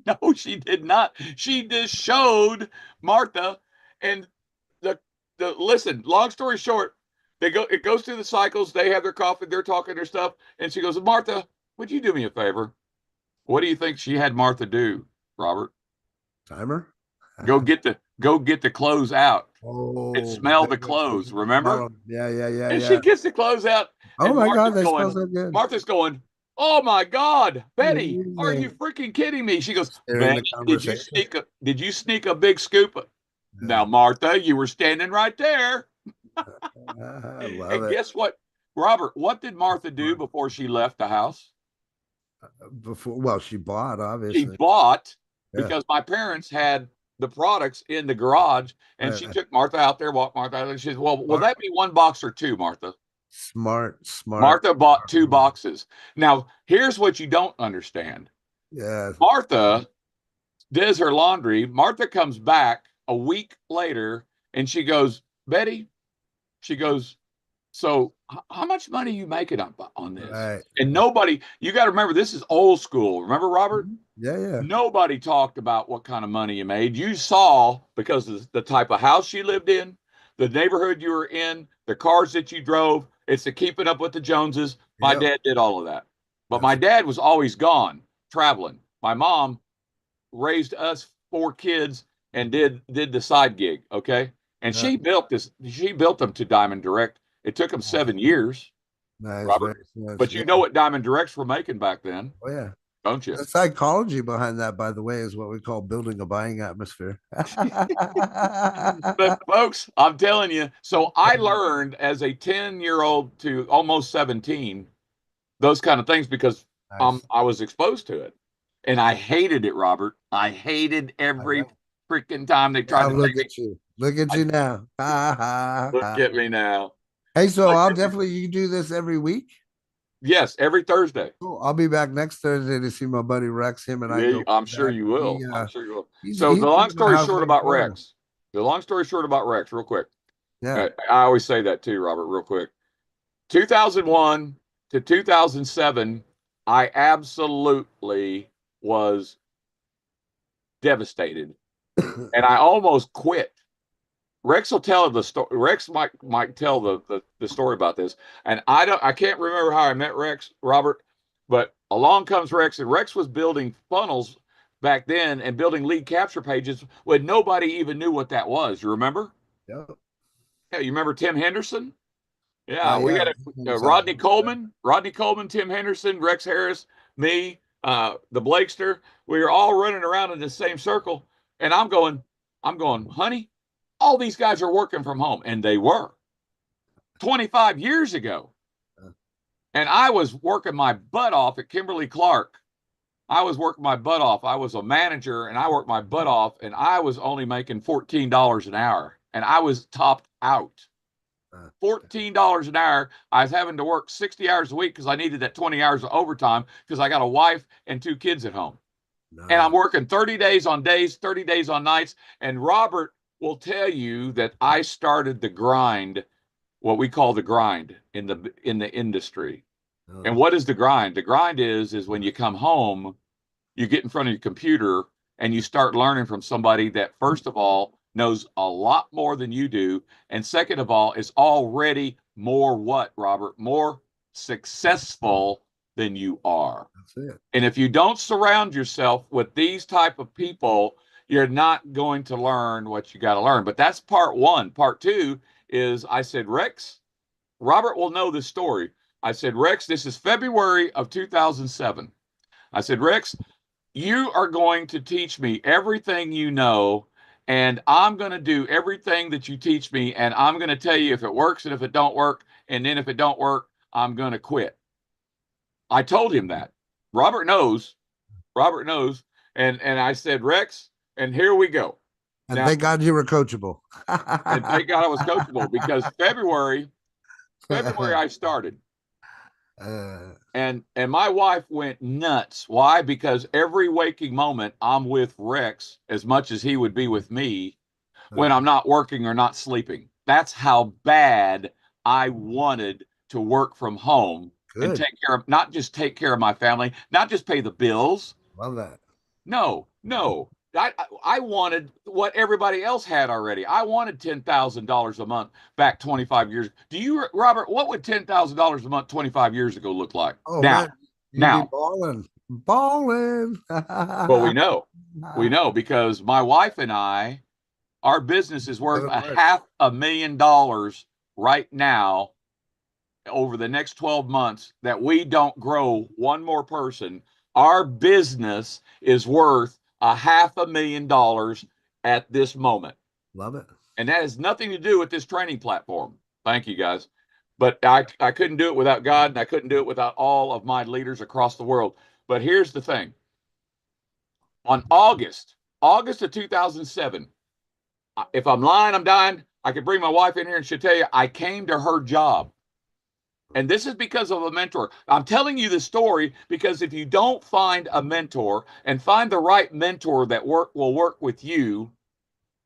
S1: No, she did not. She just showed Martha, and the listen, long story short, it goes through the cycles. They have their coffee, they're talking their stuff. And she goes, Martha, would you do me a favor? What do you think she had Martha do, Robert?
S4: Timer.
S1: Go get the clothes out and
S4: Oh,
S1: smell the clothes. Remember?
S4: Yeah.
S1: And she gets the clothes out.
S4: Oh
S1: And
S4: my God, they smell so good.
S1: Martha's going, oh my God, Betty, are you
S4: Amazing.
S1: freaking kidding me? She goes,
S4: During the
S1: Betty,
S4: conversation.
S1: did you sneak a big scoop? Now, Martha, you were standing right there.
S4: I love
S1: And
S4: it.
S1: guess what, Robert? What did Martha do before she left the house?
S4: Well, she bought,
S1: She
S4: obviously.
S1: bought
S4: Yeah.
S1: because my parents had the products in the garage, and she took Martha out there, walked Martha out there. She said, well, will that be one box or two, Martha?
S4: Smart.
S1: Martha bought 2 boxes. Now, here's what you don't understand.
S4: Yeah.
S1: Martha does her laundry. Martha comes back a week later and she goes, Betty, she goes, so how much money are you making on this?
S4: Right.
S1: And nobody, you got to remember, this is old school. Remember, Robert?
S4: Yeah.
S1: Nobody talked about what kind of money you made. You saw, because of the type of house you lived in, the neighborhood you were in, the cars that you drove. It's the keeping up with the Joneses. My dad did all of that. But my dad was always gone, traveling. My mom raised us 4 kids and did the side gig, okay? And she built them to Diamond Direct. It took them 7 years,
S4: Nice,
S1: Robert.
S4: nice.
S1: But you know what Diamond Directs were making back then,
S4: Oh yeah.
S1: don't you?
S4: The psychology behind that, by the way, is what we call building a buying atmosphere.
S1: But folks, I'm telling you, so I learned as a 10-year-old to almost 17 those kind of things because
S4: Nice.
S1: I was exposed to it. And I hated it, Robert. I hated every freaking time they tried to
S4: look
S1: make
S4: at you. Look at you now.
S1: look at me now.
S4: Hey, so I'll definitely you do this every week.
S1: Yes, every Thursday.
S4: Cool. I'll be back next Thursday to see my buddy Rex. Him and I
S1: Yeah,
S4: go.
S1: I'm sure
S4: back.
S1: you will.
S4: He,
S1: I'm sure you will.
S4: he's
S1: So the long
S4: thinking about
S1: story
S4: how
S1: short
S4: things
S1: about
S4: go.
S1: Rex. The long story short about Rex, real quick.
S4: Yeah.
S1: I always say that too, Robert, real quick. 2001 to 2007, I absolutely was devastated, and I almost quit. Rex will tell the story. Rex might tell the story about this, and I can't remember how I met Rex, Robert, but along comes Rex, and Rex was building funnels back then and building lead capture pages when nobody even knew what that was. You remember?
S4: Yep.
S1: Yeah, you remember Tim Henderson? Yeah, we
S4: Yeah.
S1: had Rodney Coleman, Tim Henderson, Rex Harris, me, the Blakester. We were all running around in the same circle, and I'm going, honey, all these guys are working from home, and they were 25 years ago. And I was working my butt off at Kimberly Clark. I was working my butt off. I was a manager, and I worked my butt off, and I was only making $14 an hour, and I was topped out. $14 an hour. I was having to work 60 hours a week because I needed that 20 hours of overtime because I got a wife and 2 kids at home. And I'm working 30 days on days, 30 days on nights. And Robert will tell you that I started the grind, what we call the grind in the industry. And what is the grind? The grind is when you come home, you get in front of your computer and you start learning from somebody that, first of all, knows a lot more than you do. And second of all, is already more what, Robert? More successful than you are.
S4: That's it.
S1: And if you don't surround yourself with these type of people, you're not going to learn what you got to learn. But that's part 1. Part 2 is I said, Rex, Robert will know this story. I said, Rex, this is February of 2007. I said, Rex, you are going to teach me everything you know, and I'm going to do everything that you teach me, and I'm going to tell you if it works and if it don't work, and then if it don't work, I'm going to quit. I told him that. Robert knows. And I said, Rex, and here we go.
S4: And
S1: Now,
S4: thank God you were coachable.
S1: and thank God I was coachable because February I started. And my wife went nuts. Why? Because every waking moment I'm with Rex as much as he would be with me when I'm not working or not sleeping. That's how bad I wanted to work from home and take care of, not just take care of my family, not just pay the bills.
S4: Love that.
S1: No. I wanted what everybody else had already. I wanted $10,000 a month back 25 years. Do you, Robert, what would $10,000 a month 25 years ago look like?
S4: Oh
S1: Now,
S4: man, you'd be
S1: now,
S4: balling.
S1: well, we know because my wife and I, our business is worth $500,000 right now over the next 12 months that we don't grow one more person. Our business is worth $500,000 at this moment.
S4: Love it.
S1: And that has nothing to do with this training platform. Thank you, guys. But I couldn't do it without God, and I couldn't do it without all of my leaders across the world. But here's the thing. On August of 2007, if I'm lying, I'm dying. I could bring my wife in here and she'll tell you I came to her job. And this is because of a mentor. I'm telling you this story because if you don't find a mentor and find the right mentor that will work with you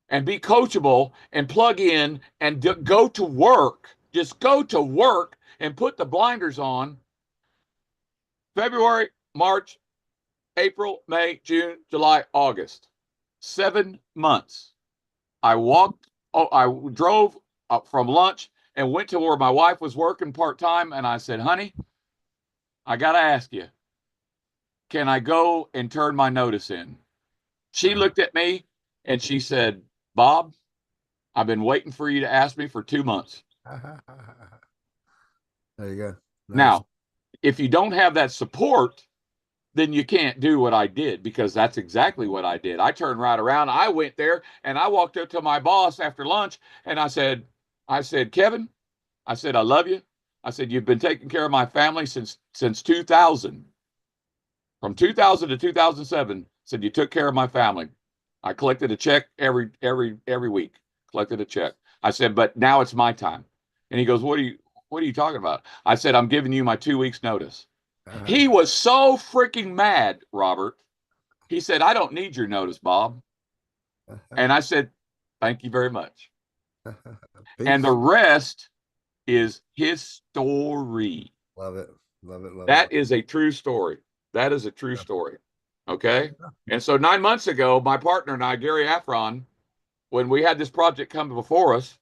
S1: and be coachable and plug in and go to work, just go to work and put the blinders on. February, March, April, May, June, July, August. 7 months. I drove up from lunch and went to where my wife was working part-time, and I said, honey, I got to ask you, can I go and turn my notice in? She looked at me, and she said, Bob, I've been waiting for you to ask me for 2 months.
S4: There you go. Nice.
S1: Now, if you don't have that support, then you can't do what I did because that's exactly what I did. I turned right around. I went there, and I walked up to my boss after lunch, and I said, Kevin, I said, I love you. I said, you've been taking care of my family since 2000. From 2000 to 2007, I said, you took care of my family. I collected a check every week, collected a check. I said, but now it's my time. And he goes, what are you talking about? I said, I'm giving you my 2 weeks notice. He was so freaking mad, Robert. He said, I don't need your notice, Bob. And I said, thank you very much. And the rest is history.
S4: Love it. Love it. Love
S1: That
S4: it.
S1: is a true story. That is a true story. Okay. And so 9 months ago, my partner and I, Gary Afron, when we had this project come before us,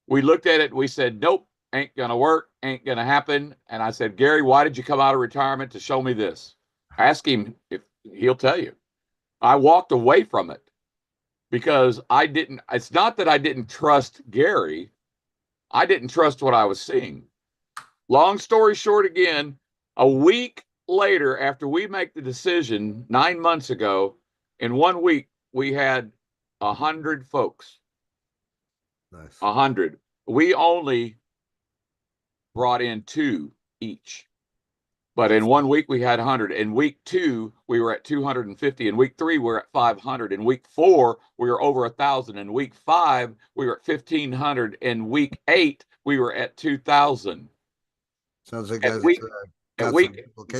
S1: we looked at it. We said, nope, ain't going to work. Ain't going to happen. And I said, Gary, why did you come out of retirement to show me this? Ask him if he'll tell you. I walked away from it. Because it's not that I didn't trust Gary. I didn't trust what I was seeing. Long story short, again, a week later, after we make the decision 9 months ago, in 1 week, we had 100 folks.
S4: Nice.
S1: 100. We only brought in 2 each. But in 1 week, we had 100. In week 2, we were at 250. In week 3, we were at 500. In week 4, we were over 1,000. In week 5, we were at 1,500. In week 8, we were at 2,000.
S4: Sounds like guys.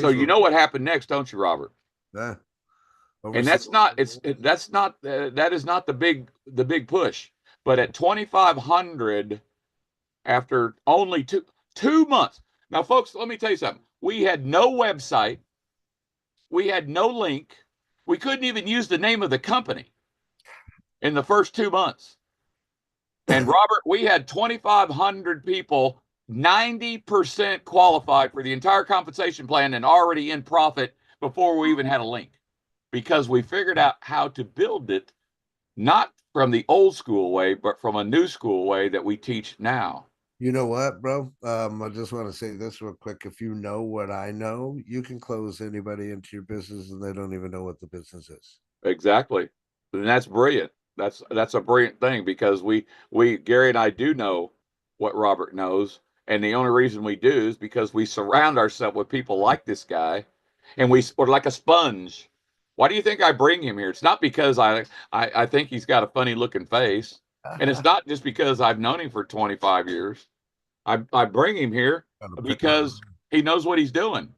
S1: So you know what happened next, don't you, Robert?
S4: Yeah.
S1: And that is not the big push. But at 2,500, after only two months. Now, folks, let me tell you something. We had no website. We had no link. We couldn't even use the name of the company in the first 2 months. And Robert, we had 2,500 people, 90% qualified for the entire compensation plan and already in profit before we even had a link, because we figured out how to build it, not from the old school way, but from a new school way that we teach now.
S4: You know what, bro? I just want to say this real quick. If you know what I know, you can close anybody into your business and they don't even know what the business is.
S1: Exactly. And that's brilliant. That's a brilliant thing, because we Gary and I do know what Robert knows. And the only reason we do is because we surround ourselves with people like this guy, and we're like a sponge. Why do you think I bring him here? It's not because I think he's got a funny looking face. And it's not just because I've known him for 25 years. I bring him here because he knows what he's doing.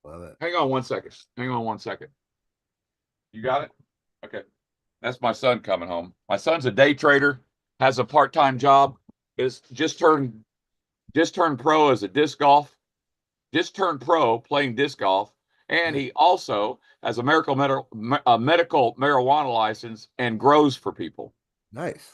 S4: Love it.
S1: Hang on 1 second. Hang on 1 second. You got it? Okay. That's my son coming home. My son's a day trader, has a part-time job, is just turned pro as a disc golf, just turned pro playing disc golf. And he also has a medical marijuana license and grows for people.
S4: Nice.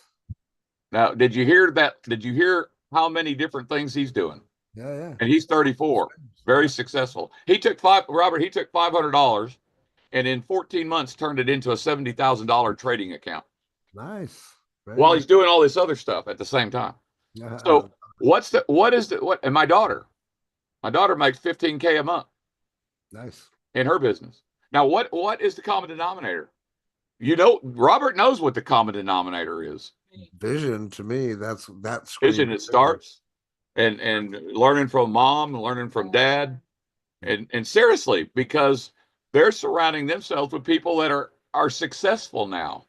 S1: Now, did you hear that? Did you hear how many different things he's doing?
S4: Yeah.
S1: And he's 34, very successful. He took $500 and in 14 months turned it into a $70,000 trading account
S4: Nice. Very
S1: while
S4: nice.
S1: he's doing all this other stuff at the same time. So and my daughter makes 15K a month
S4: Nice.
S1: in her business. Now, what is the common denominator? You know, Robert knows what the common denominator is.
S4: Vision to me, that's
S1: Vision. It starts and learning from mom, learning from dad, and seriously, because they're surrounding themselves with people that are successful now,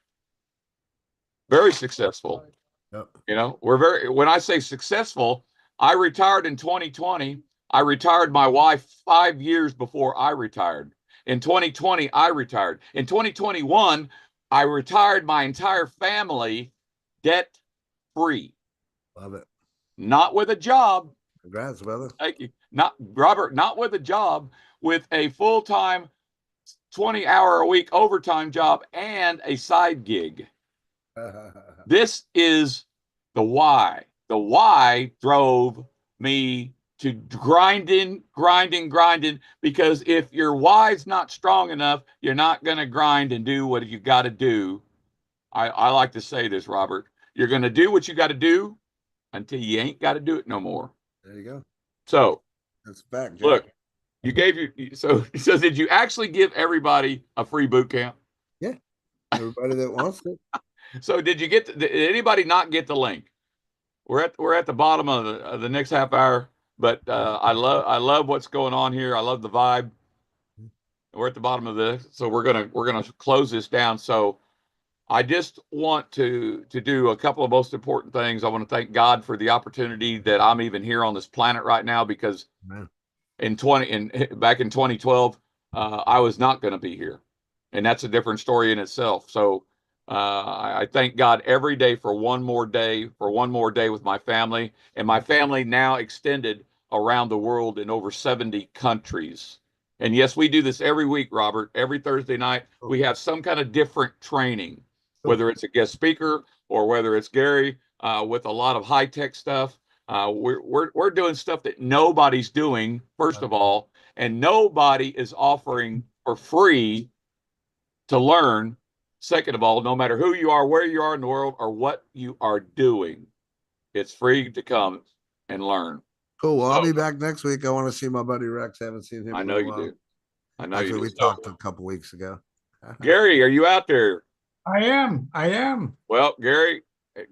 S1: very successful.
S4: Yep.
S1: You know, when I say successful, I retired in 2020. I retired my wife 5 years before I retired. In 2020, I retired. In 2021, I retired my entire family debt free.
S4: Love it.
S1: Not with a job.
S4: Congrats, brother.
S1: Thank you. Not with a job, with a full-time 20-hour-a-week overtime job and a side gig. This is the why. The why drove me to grinding, because if your why's not strong enough, you're not going to grind and do what you got to do. I like to say this, Robert. You're going to do what you got to do until you ain't got to do it no more.
S4: There you go.
S1: So
S4: that's back, Jack.
S1: Look, you gave so did you actually give everybody a free boot camp?
S4: Yeah, everybody that wants it.
S1: So did anybody not get the link? We're at the bottom of the next half hour, but I love what's going on here. I love the vibe. We're at the bottom of this, so we're gonna close this down. So I just want to do a couple of most important things. I want to thank God for the opportunity that I'm even here on this planet right now, because
S4: Man.
S1: back in 2012, I was not going to be here, and that's a different story in itself. So I thank God every day for one more day with my family, and my family now extended around the world in over 70 countries. And yes, we do this every week, Robert. Every Thursday night, we have some kind of different training, whether it's a guest speaker or whether it's Gary with a lot of high-tech stuff. We're doing stuff that nobody's doing, first of all, and nobody is offering for free to learn. Second of all, no matter who you are, where you are in the world, or what you are doing, it's free to come and learn.
S4: Cool. Well, I'll be back next week. I want to see my buddy Rex. I haven't seen him.
S1: I know you do. I know
S4: Actually,
S1: you do.
S4: we talked a couple weeks ago.
S1: Gary, are you out there?
S2: I am.
S1: Well, Gary,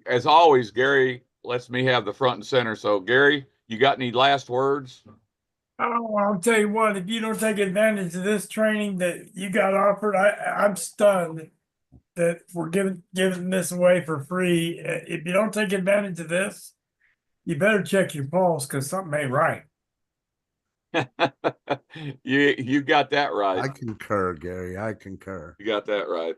S1: as always, Gary lets me have the front and center. So, Gary, you got any last words?
S2: Oh, I'll tell you what, if you don't take advantage of this training that you got offered, I'm stunned that we're giving this away for free. If you don't take advantage of this, you better check your pulse, because something ain't right.
S1: You got that right.
S4: I concur, Gary. I concur.
S1: You got that right.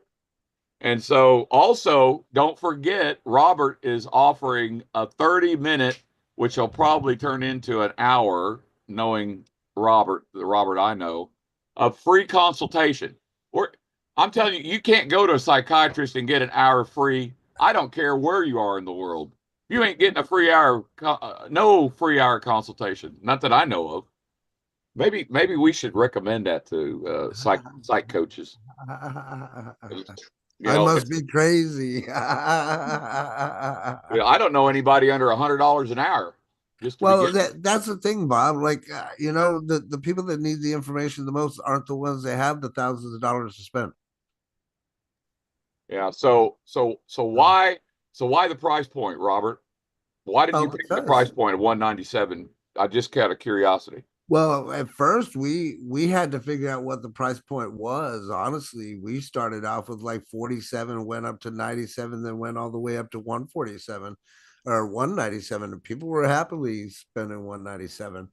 S1: And so also, don't forget, Robert is offering a 30-minute, which will probably turn into an hour, knowing the Robert I know, a free consultation. I'm telling you, you can't go to a psychiatrist and get an hour free. I don't care where you are in the world. You ain't getting a free hour, no free hour consultation. Not that I know of. Maybe we should recommend that to psych coaches.
S4: I must be crazy.
S1: I don't know anybody under $100 an hour.
S4: Well, that's the thing, Bob. Like, the people that need the information the most aren't the ones that have the thousands of dollars to spend.
S1: Yeah. So why the price point, Robert? Why did you pick the price point of $197? I just out of curiosity.
S4: Well, at first we had to figure out what the price point was. Honestly, we started off with like 47, went up to 97, then went all the way up to 147 or 197, and people were happily spending 197.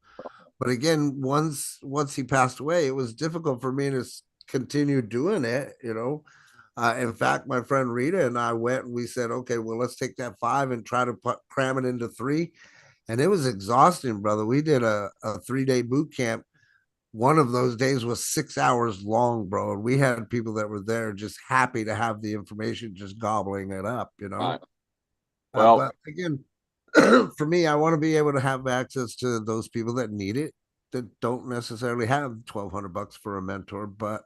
S4: But again, once he passed away, it was difficult for me to continue doing it. In fact, my friend Rita and I went and we said, okay, well, let's take that 5 and try to cram it into 3. And it was exhausting, brother. We did a 3-day boot camp one of those days was 6 hours long, bro. And we had people that were there just happy to have the information, just gobbling it up, you know.
S1: Right. Well,
S4: But again, for me, I want to be able to have access to those people that need it, that don't necessarily have $1,200 for a mentor. But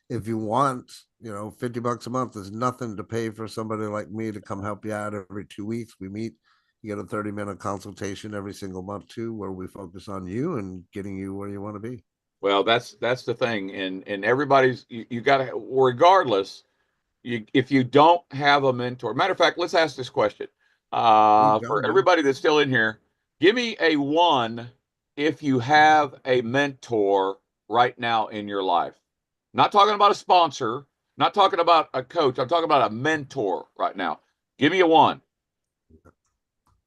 S4: if you want, you know, $50 a month is nothing to pay for somebody like me to come help you out every 2 weeks. We meet, you get a 30-minute consultation every single month too, where we focus on you and getting you where you want to be.
S1: well, that's the thing, and everybody's you got to, regardless. If you don't have a mentor, matter of fact, let's ask this question
S4: You go,
S1: for
S4: man.
S1: everybody that's still in here. Give me a one if you have a mentor right now in your life. Not talking about a sponsor, not talking about a coach. I'm talking about a mentor right now. Give me a one.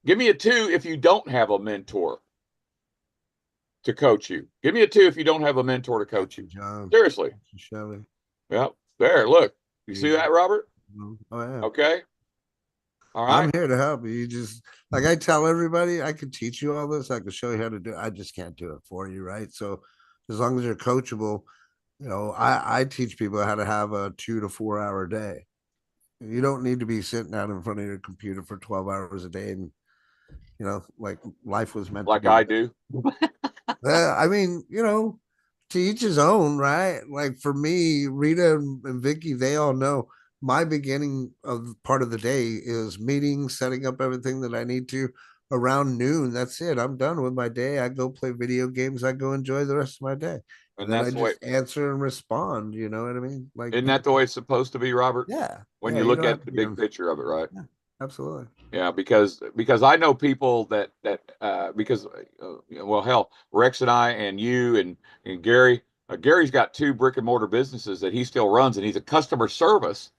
S1: Give me a two if you don't have a mentor to coach you. Give me a two if you don't have a mentor to coach you.
S4: John,
S1: Seriously.
S4: Shelley.
S1: Yep. There, look. You see that, Robert?
S4: Oh yeah.
S1: Okay. All
S4: I'm
S1: right.
S4: here to help you. You just, like I tell everybody, I could teach you all this. I could show you how to do it. I just can't do it for you, right? So as long as you're coachable, you know, I teach people how to have a 2 to 4 hour day. You don't need to be sitting out in front of your computer for 12 hours a day and, you know, like life was meant to
S1: Like
S4: be.
S1: I do.
S4: I mean, you know, to each his own, right? Like for me, Rita and Vicky, they all know my beginning of part of the day is meetings, setting up everything that I need to around noon. That's it. I'm done with my day. I go play video games. I go enjoy the rest of my day. And
S1: And
S4: then I
S1: that's the way,
S4: just answer and respond. You know what I mean? Like,
S1: isn't that the way it's supposed to be, Robert?
S4: yeah.
S1: When
S4: Yeah,
S1: you
S4: you
S1: look
S4: don't have
S1: at
S4: to
S1: the
S4: be
S1: big
S4: on.
S1: picture of it, right?
S4: Yeah, absolutely.
S1: Yeah, because I know people that because well, hell, Rex and I and you and Gary, Gary's got two brick and mortar businesses that he still runs, and he's a customer service.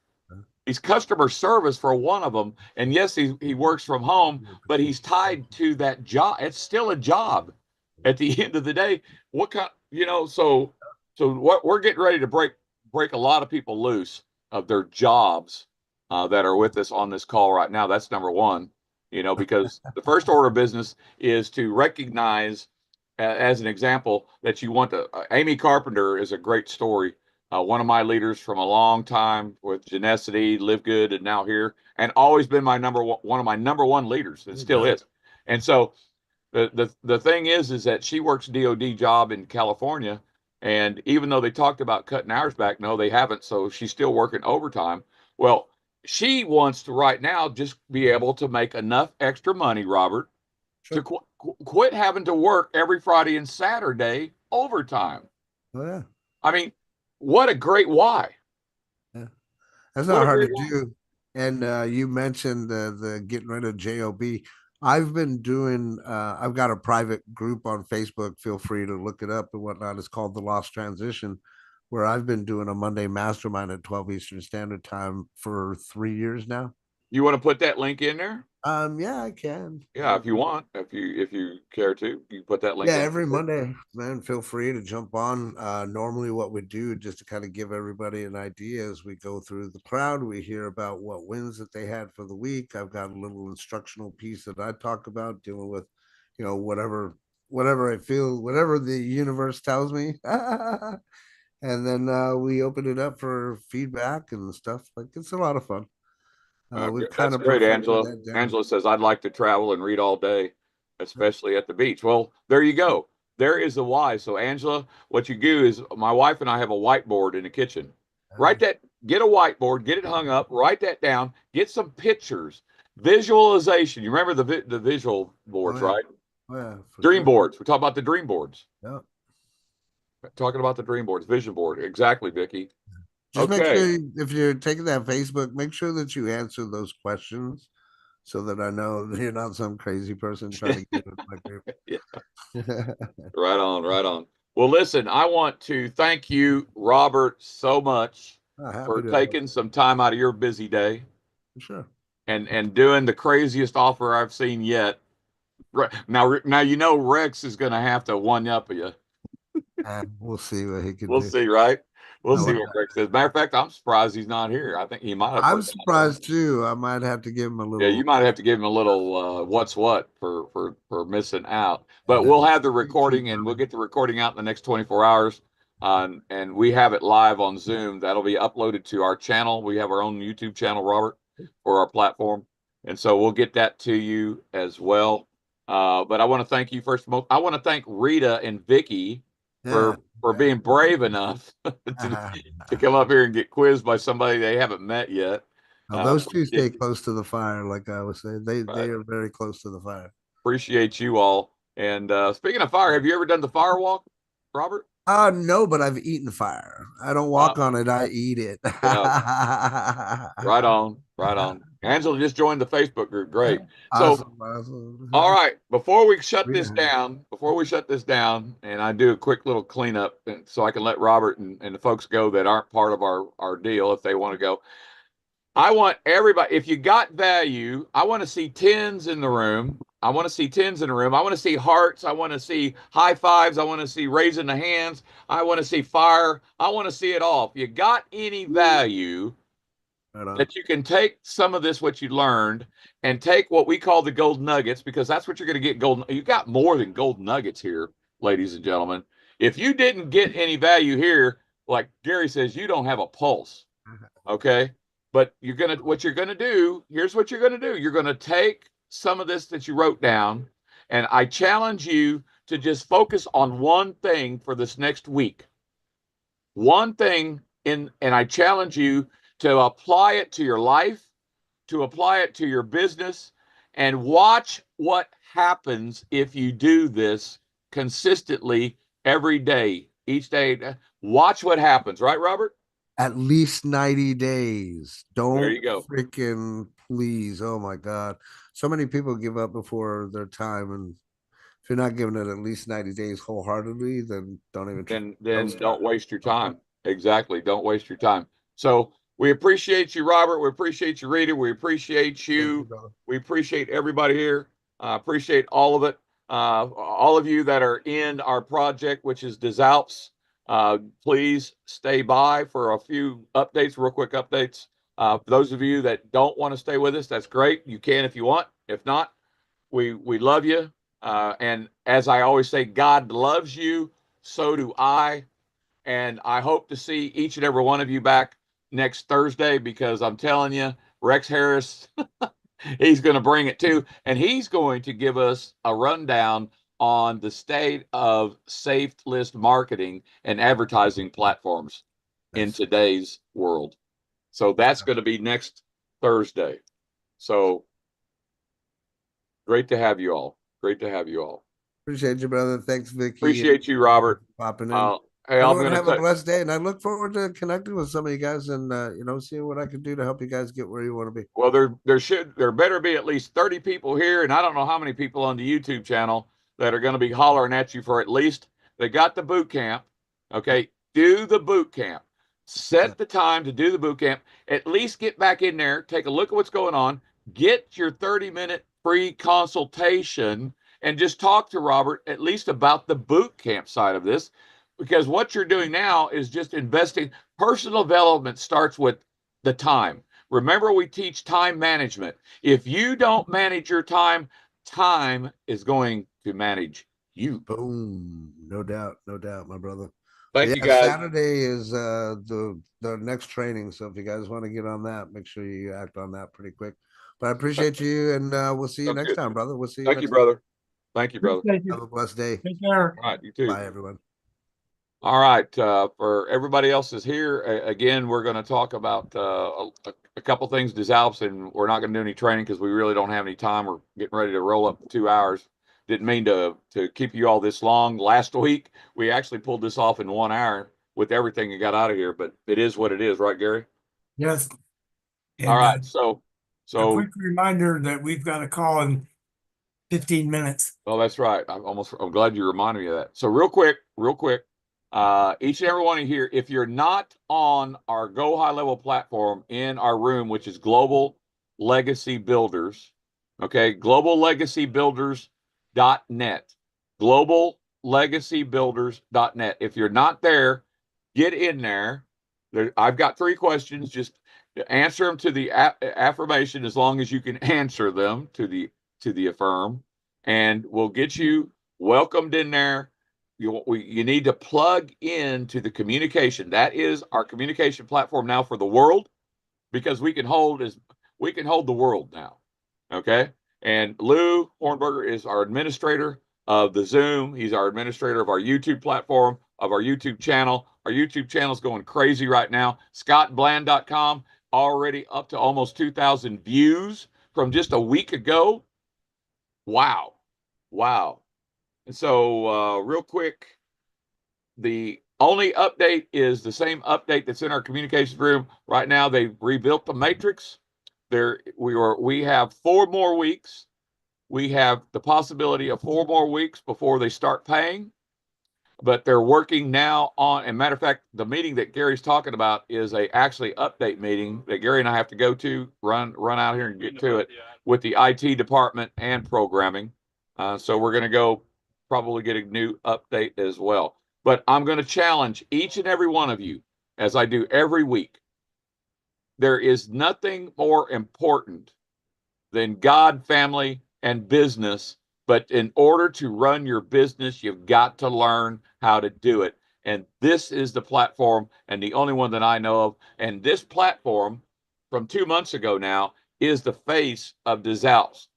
S1: He's customer service for one of them, and yes, he works from home, but he's tied to that job. It's still a job. At the end of the day, what kind, you know? So what we're getting ready to break a lot of people loose of their jobs that are with us on this call right now. That's number one, you know, because the first order of business is to recognize, as an example, that you want to. Amy Carpenter is a great story. One of my leaders from a long time with Genesity, Live Good, and now here, and always been my one of my number one leaders, and still is. And so the thing is that she works DOD job in California, and even though they talked about cutting hours back, no, they haven't. So she's still working overtime. Well, she wants to right now just be able to make enough extra money, Robert,
S4: Sure.
S1: to quit having to work every Friday and Saturday overtime.
S4: Oh yeah.
S1: I mean, what a great why.
S4: Yeah. That's
S1: What
S4: not
S1: a
S4: hard
S1: great
S4: to
S1: why.
S4: do. And you mentioned the getting rid of JOB. I've been doing I've got a private group on Facebook. Feel free to look it up and whatnot. It's called The Lost Transition, where I've been doing a Monday mastermind at 12 Eastern Standard Time for 3 years now.
S1: You want to put that link in there?
S4: Yeah, I can.
S1: Yeah, if you want, if you care to, you put that link
S4: Yeah,
S1: in.
S4: every Monday, man, feel free to jump on. Normally what we do, just to kind of give everybody an idea, as we go through the crowd, we hear about what wins that they had for the week. I've got a little instructional piece that I talk about dealing with, you know, whatever I feel, whatever the universe tells me. And then we open it up for feedback and stuff. Like, it's a lot of fun. We've kind
S1: That's
S4: of
S1: great,
S4: perfected
S1: Angela.
S4: that down.
S1: Angela says, I'd like to travel and read all day, especially at the beach. Well, there you go. There is the why. So, Angela, what you do is my wife and I have a whiteboard in the kitchen. Write that, get a whiteboard, get it hung up, write that down, get some pictures, visualization. You remember the visual boards,
S4: Oh, yeah.
S1: right?
S4: Oh, yeah, for
S1: Dream
S4: sure.
S1: boards. We talk about the dream boards.
S4: Yeah.
S1: Talking about the dream boards, vision board. Exactly, Vicky.
S4: Just make
S1: Okay.
S4: sure if you're taking that Facebook, make sure that you answer those questions so that I know that you're not some crazy person trying to get in my group.
S1: Yeah. Right on, right on. Well, listen, I want to thank you, Robert, so much
S4: Happy
S1: for
S4: to
S1: taking some time out of your busy day
S4: for sure.
S1: and doing the craziest offer I've seen yet. Now you know Rex is going to have to one up you.
S4: We'll see what he can
S1: We'll
S4: do.
S1: see, right? We'll
S4: I
S1: see
S4: like
S1: what Greg says. Matter of fact, I'm surprised he's not here. I think he might have.
S4: I'm
S1: forgotten.
S4: surprised too. I might have to give him a
S1: Yeah, you
S4: little.
S1: might have to give him a little what's what for missing out. But
S4: Yeah.
S1: we'll have the
S4: Cheat
S1: recording,
S4: sheet
S1: and
S4: for
S1: we'll
S4: me.
S1: get the recording out in the next 24 hours. And we have it live on Zoom. That'll be uploaded to our channel. We have our own YouTube channel, Robert, for our platform, and so we'll get that to you as well. But I want to thank you first. I want to thank Rita and Vicky
S4: Yeah.
S1: for being brave enough to come up here and get quizzed by somebody they haven't met yet.
S4: Now, those two stay
S1: Appreciate,
S4: close to the fire, like I was saying. They
S1: right.
S4: are very close to the fire.
S1: Appreciate you all. And speaking of fire, have you ever done the fire walk, Robert?
S4: No, but I've eaten fire. I don't walk on it, I eat it.
S1: Right on, right on. Angela just joined the Facebook group. Great. So,
S4: Awesome.
S1: all right, before we shut
S4: We
S1: this
S4: have-
S1: down, and I do a quick little cleanup so I can let Robert and the folks go that aren't part of our deal if they want to go. I want everybody, if you got value, I want to see tens in the room. I want to see tens in the room. I want to see hearts. I want to see high fives. I want to see raising the hands. I want to see fire. I want to see it all. If you got any value
S4: Right on.
S1: that you can take some of this, what you learned, and take what we call the gold nuggets, because that's what you're going to get gold. You got more than gold nuggets here, ladies and gentlemen. If you didn't get any value here, like Gary says, you don't have a pulse. Okay. But what you're gonna do, here's what you're gonna do. You're gonna take some of this that you wrote down, and I challenge you to just focus on one thing for this next week. One thing and I challenge you to apply it to your life, to apply it to your business, and watch what happens if you do this consistently every day, each day. Watch what happens, right, Robert?
S4: At least 90 days.
S1: There
S4: Don't
S1: you go.
S4: freaking please. Oh my God. So many people give up before their time. And if you're not giving it at least 90 days wholeheartedly, then don't even
S1: Then
S4: start.
S1: don't waste your time. Exactly. Don't waste your time. So we appreciate you, Robert. We appreciate you, Rita. We appreciate
S4: Thank you,
S1: you.
S4: brother.
S1: We appreciate everybody here. Appreciate all of it. All of you that are in our project, which is DesAlps. Please stay by for a few updates, real quick updates. For those of you that don't want to stay with us, that's great. You can if you want. If not, we love you. And as I always say, God loves you. So do I. And I hope to see each and every one of you back next Thursday, because I'm telling you, Rex Harris, he's going to bring it too. And he's going to give us a rundown on the state of safe list marketing and advertising platforms in today's world. So that's going to be next Thursday. So great to have you all. Great to have you all.
S4: Appreciate you, brother. Thanks, Vicky.
S1: Appreciate you, Robert.
S4: Popping in.
S1: Hey, I'm
S4: Everyone
S1: going
S4: have
S1: to
S4: a blessed day, and I look forward to connecting with some of you guys and seeing what I can do to help you guys get where you want to be.
S1: Well, there better be at least 30 people here, and I don't know how many people on the YouTube channel that are going to be hollering at you for at least they got the boot camp. Okay, do the boot camp. Set the time to do the boot camp. At least get back in there, take a look at what's going on, get your 30-minute free consultation, and just talk to Robert at least about the boot camp side of this, because what you're doing now is just investing. Personal development starts with the time. Remember, we teach time management. If you don't manage your time, time is going to manage you.
S4: Boom. No doubt, my brother.
S1: Thank you, guys.
S4: Saturday is the next training. So if you guys want to get on that, make sure you act on that pretty quick. But I appreciate you, and we'll see you next time, brother. We'll see you.
S1: Thank you, brother. Thank you, brother.
S2: Thank you.
S4: Have a blessed day.
S2: Take care.
S1: All right, you too.
S4: Bye, everyone.
S1: All right, for everybody else is here, again, we're going to talk about a couple things, DesAlps, and we're not going to do any training because we really don't have any time. We're getting ready to roll up 2 hours. Didn't mean to keep you all this long. Last week, we actually pulled this off in 1 hour with everything and got out of here, but it is what it is, right, Gary?
S2: Yes. And,
S1: all right, so
S2: a quick reminder that we've got a call in 15 minutes.
S1: Oh, that's right. I'm glad you reminded me of that. So real quick, each and every one of you here, if you're not on our Go High Level platform in our room, which is Global Legacy Builders, okay, globallegacybuilders.net, globallegacybuilders.net. If you're not there, get in there I've got 3 questions. Just answer them to the affirmation as long as you can answer them to the affirm, and we'll get you welcomed in there. You need to plug into the communication. That is our communication platform now for the world, because we can hold the world now. Okay. And Lou Hornberger is our administrator of the Zoom. He's our administrator of our YouTube platform, of our YouTube channel. Our YouTube channel is going crazy right now. ScottBland.com already up to almost 2,000 views from just a week ago. Wow. Wow. And so real quick, the only update is the same update that's in our communications room right now. They've rebuilt the matrix. We have 4 more weeks. We have the possibility of 4 more weeks before they start paying, but they're working now on, and matter of fact, the meeting that Gary's talking about is a actually update meeting that Gary and I have to go to, run out here and get to it with the IT department and programming. So we're going to go probably get a new update as well. But I'm going to challenge each and every one of you, as I do every week. There is nothing more important than God, family, and business. But in order to run your business, you've got to learn how to do it. And this is the platform, and the only one that I know of. And this platform from 2 months ago now is the face of DesAlps.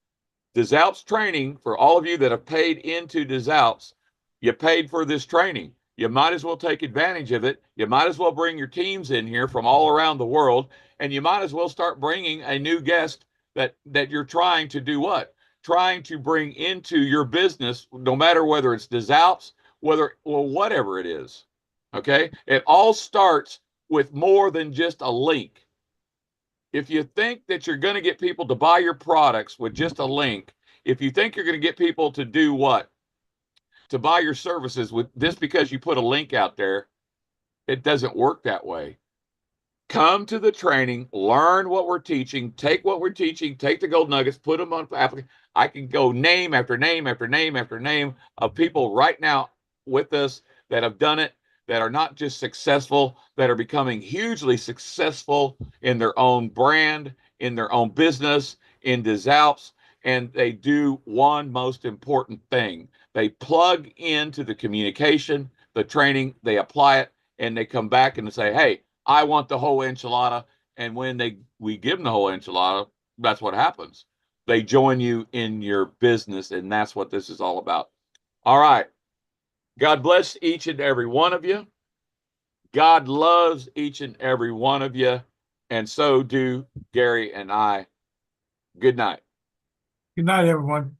S1: DesAlps training, for all of you that have paid into DesAlps, you paid for this training. You might as well take advantage of it. You might as well bring your teams in here from all around the world, and you might as well start bringing a new guest that you're trying to do what? Trying to bring into your business, no matter whether it's DesAlps, whatever it is. Okay? It all starts with more than just a link. If you think that you're going to get people to buy your products with just a link, if you think you're going to get people to do what? To buy your services with this because you put a link out there, it doesn't work that way. Come to the training, learn what we're teaching, take what we're teaching, take the gold nuggets, put them on application. I can go name after name after name after name of people right now with us that have done it, that are not just successful, that are becoming hugely successful in their own brand, in their own business, in DesAlps, and they do one most important thing. They plug into the communication, the training, they apply it, and they come back and say, hey, I want the whole enchilada. And when we give them the whole enchilada, that's what happens. They join you in your business, and that's what this is all about. All right. God bless each and every one of you. God loves each and every one of you, and so do Gary and I. Good night.
S2: Good night, everyone.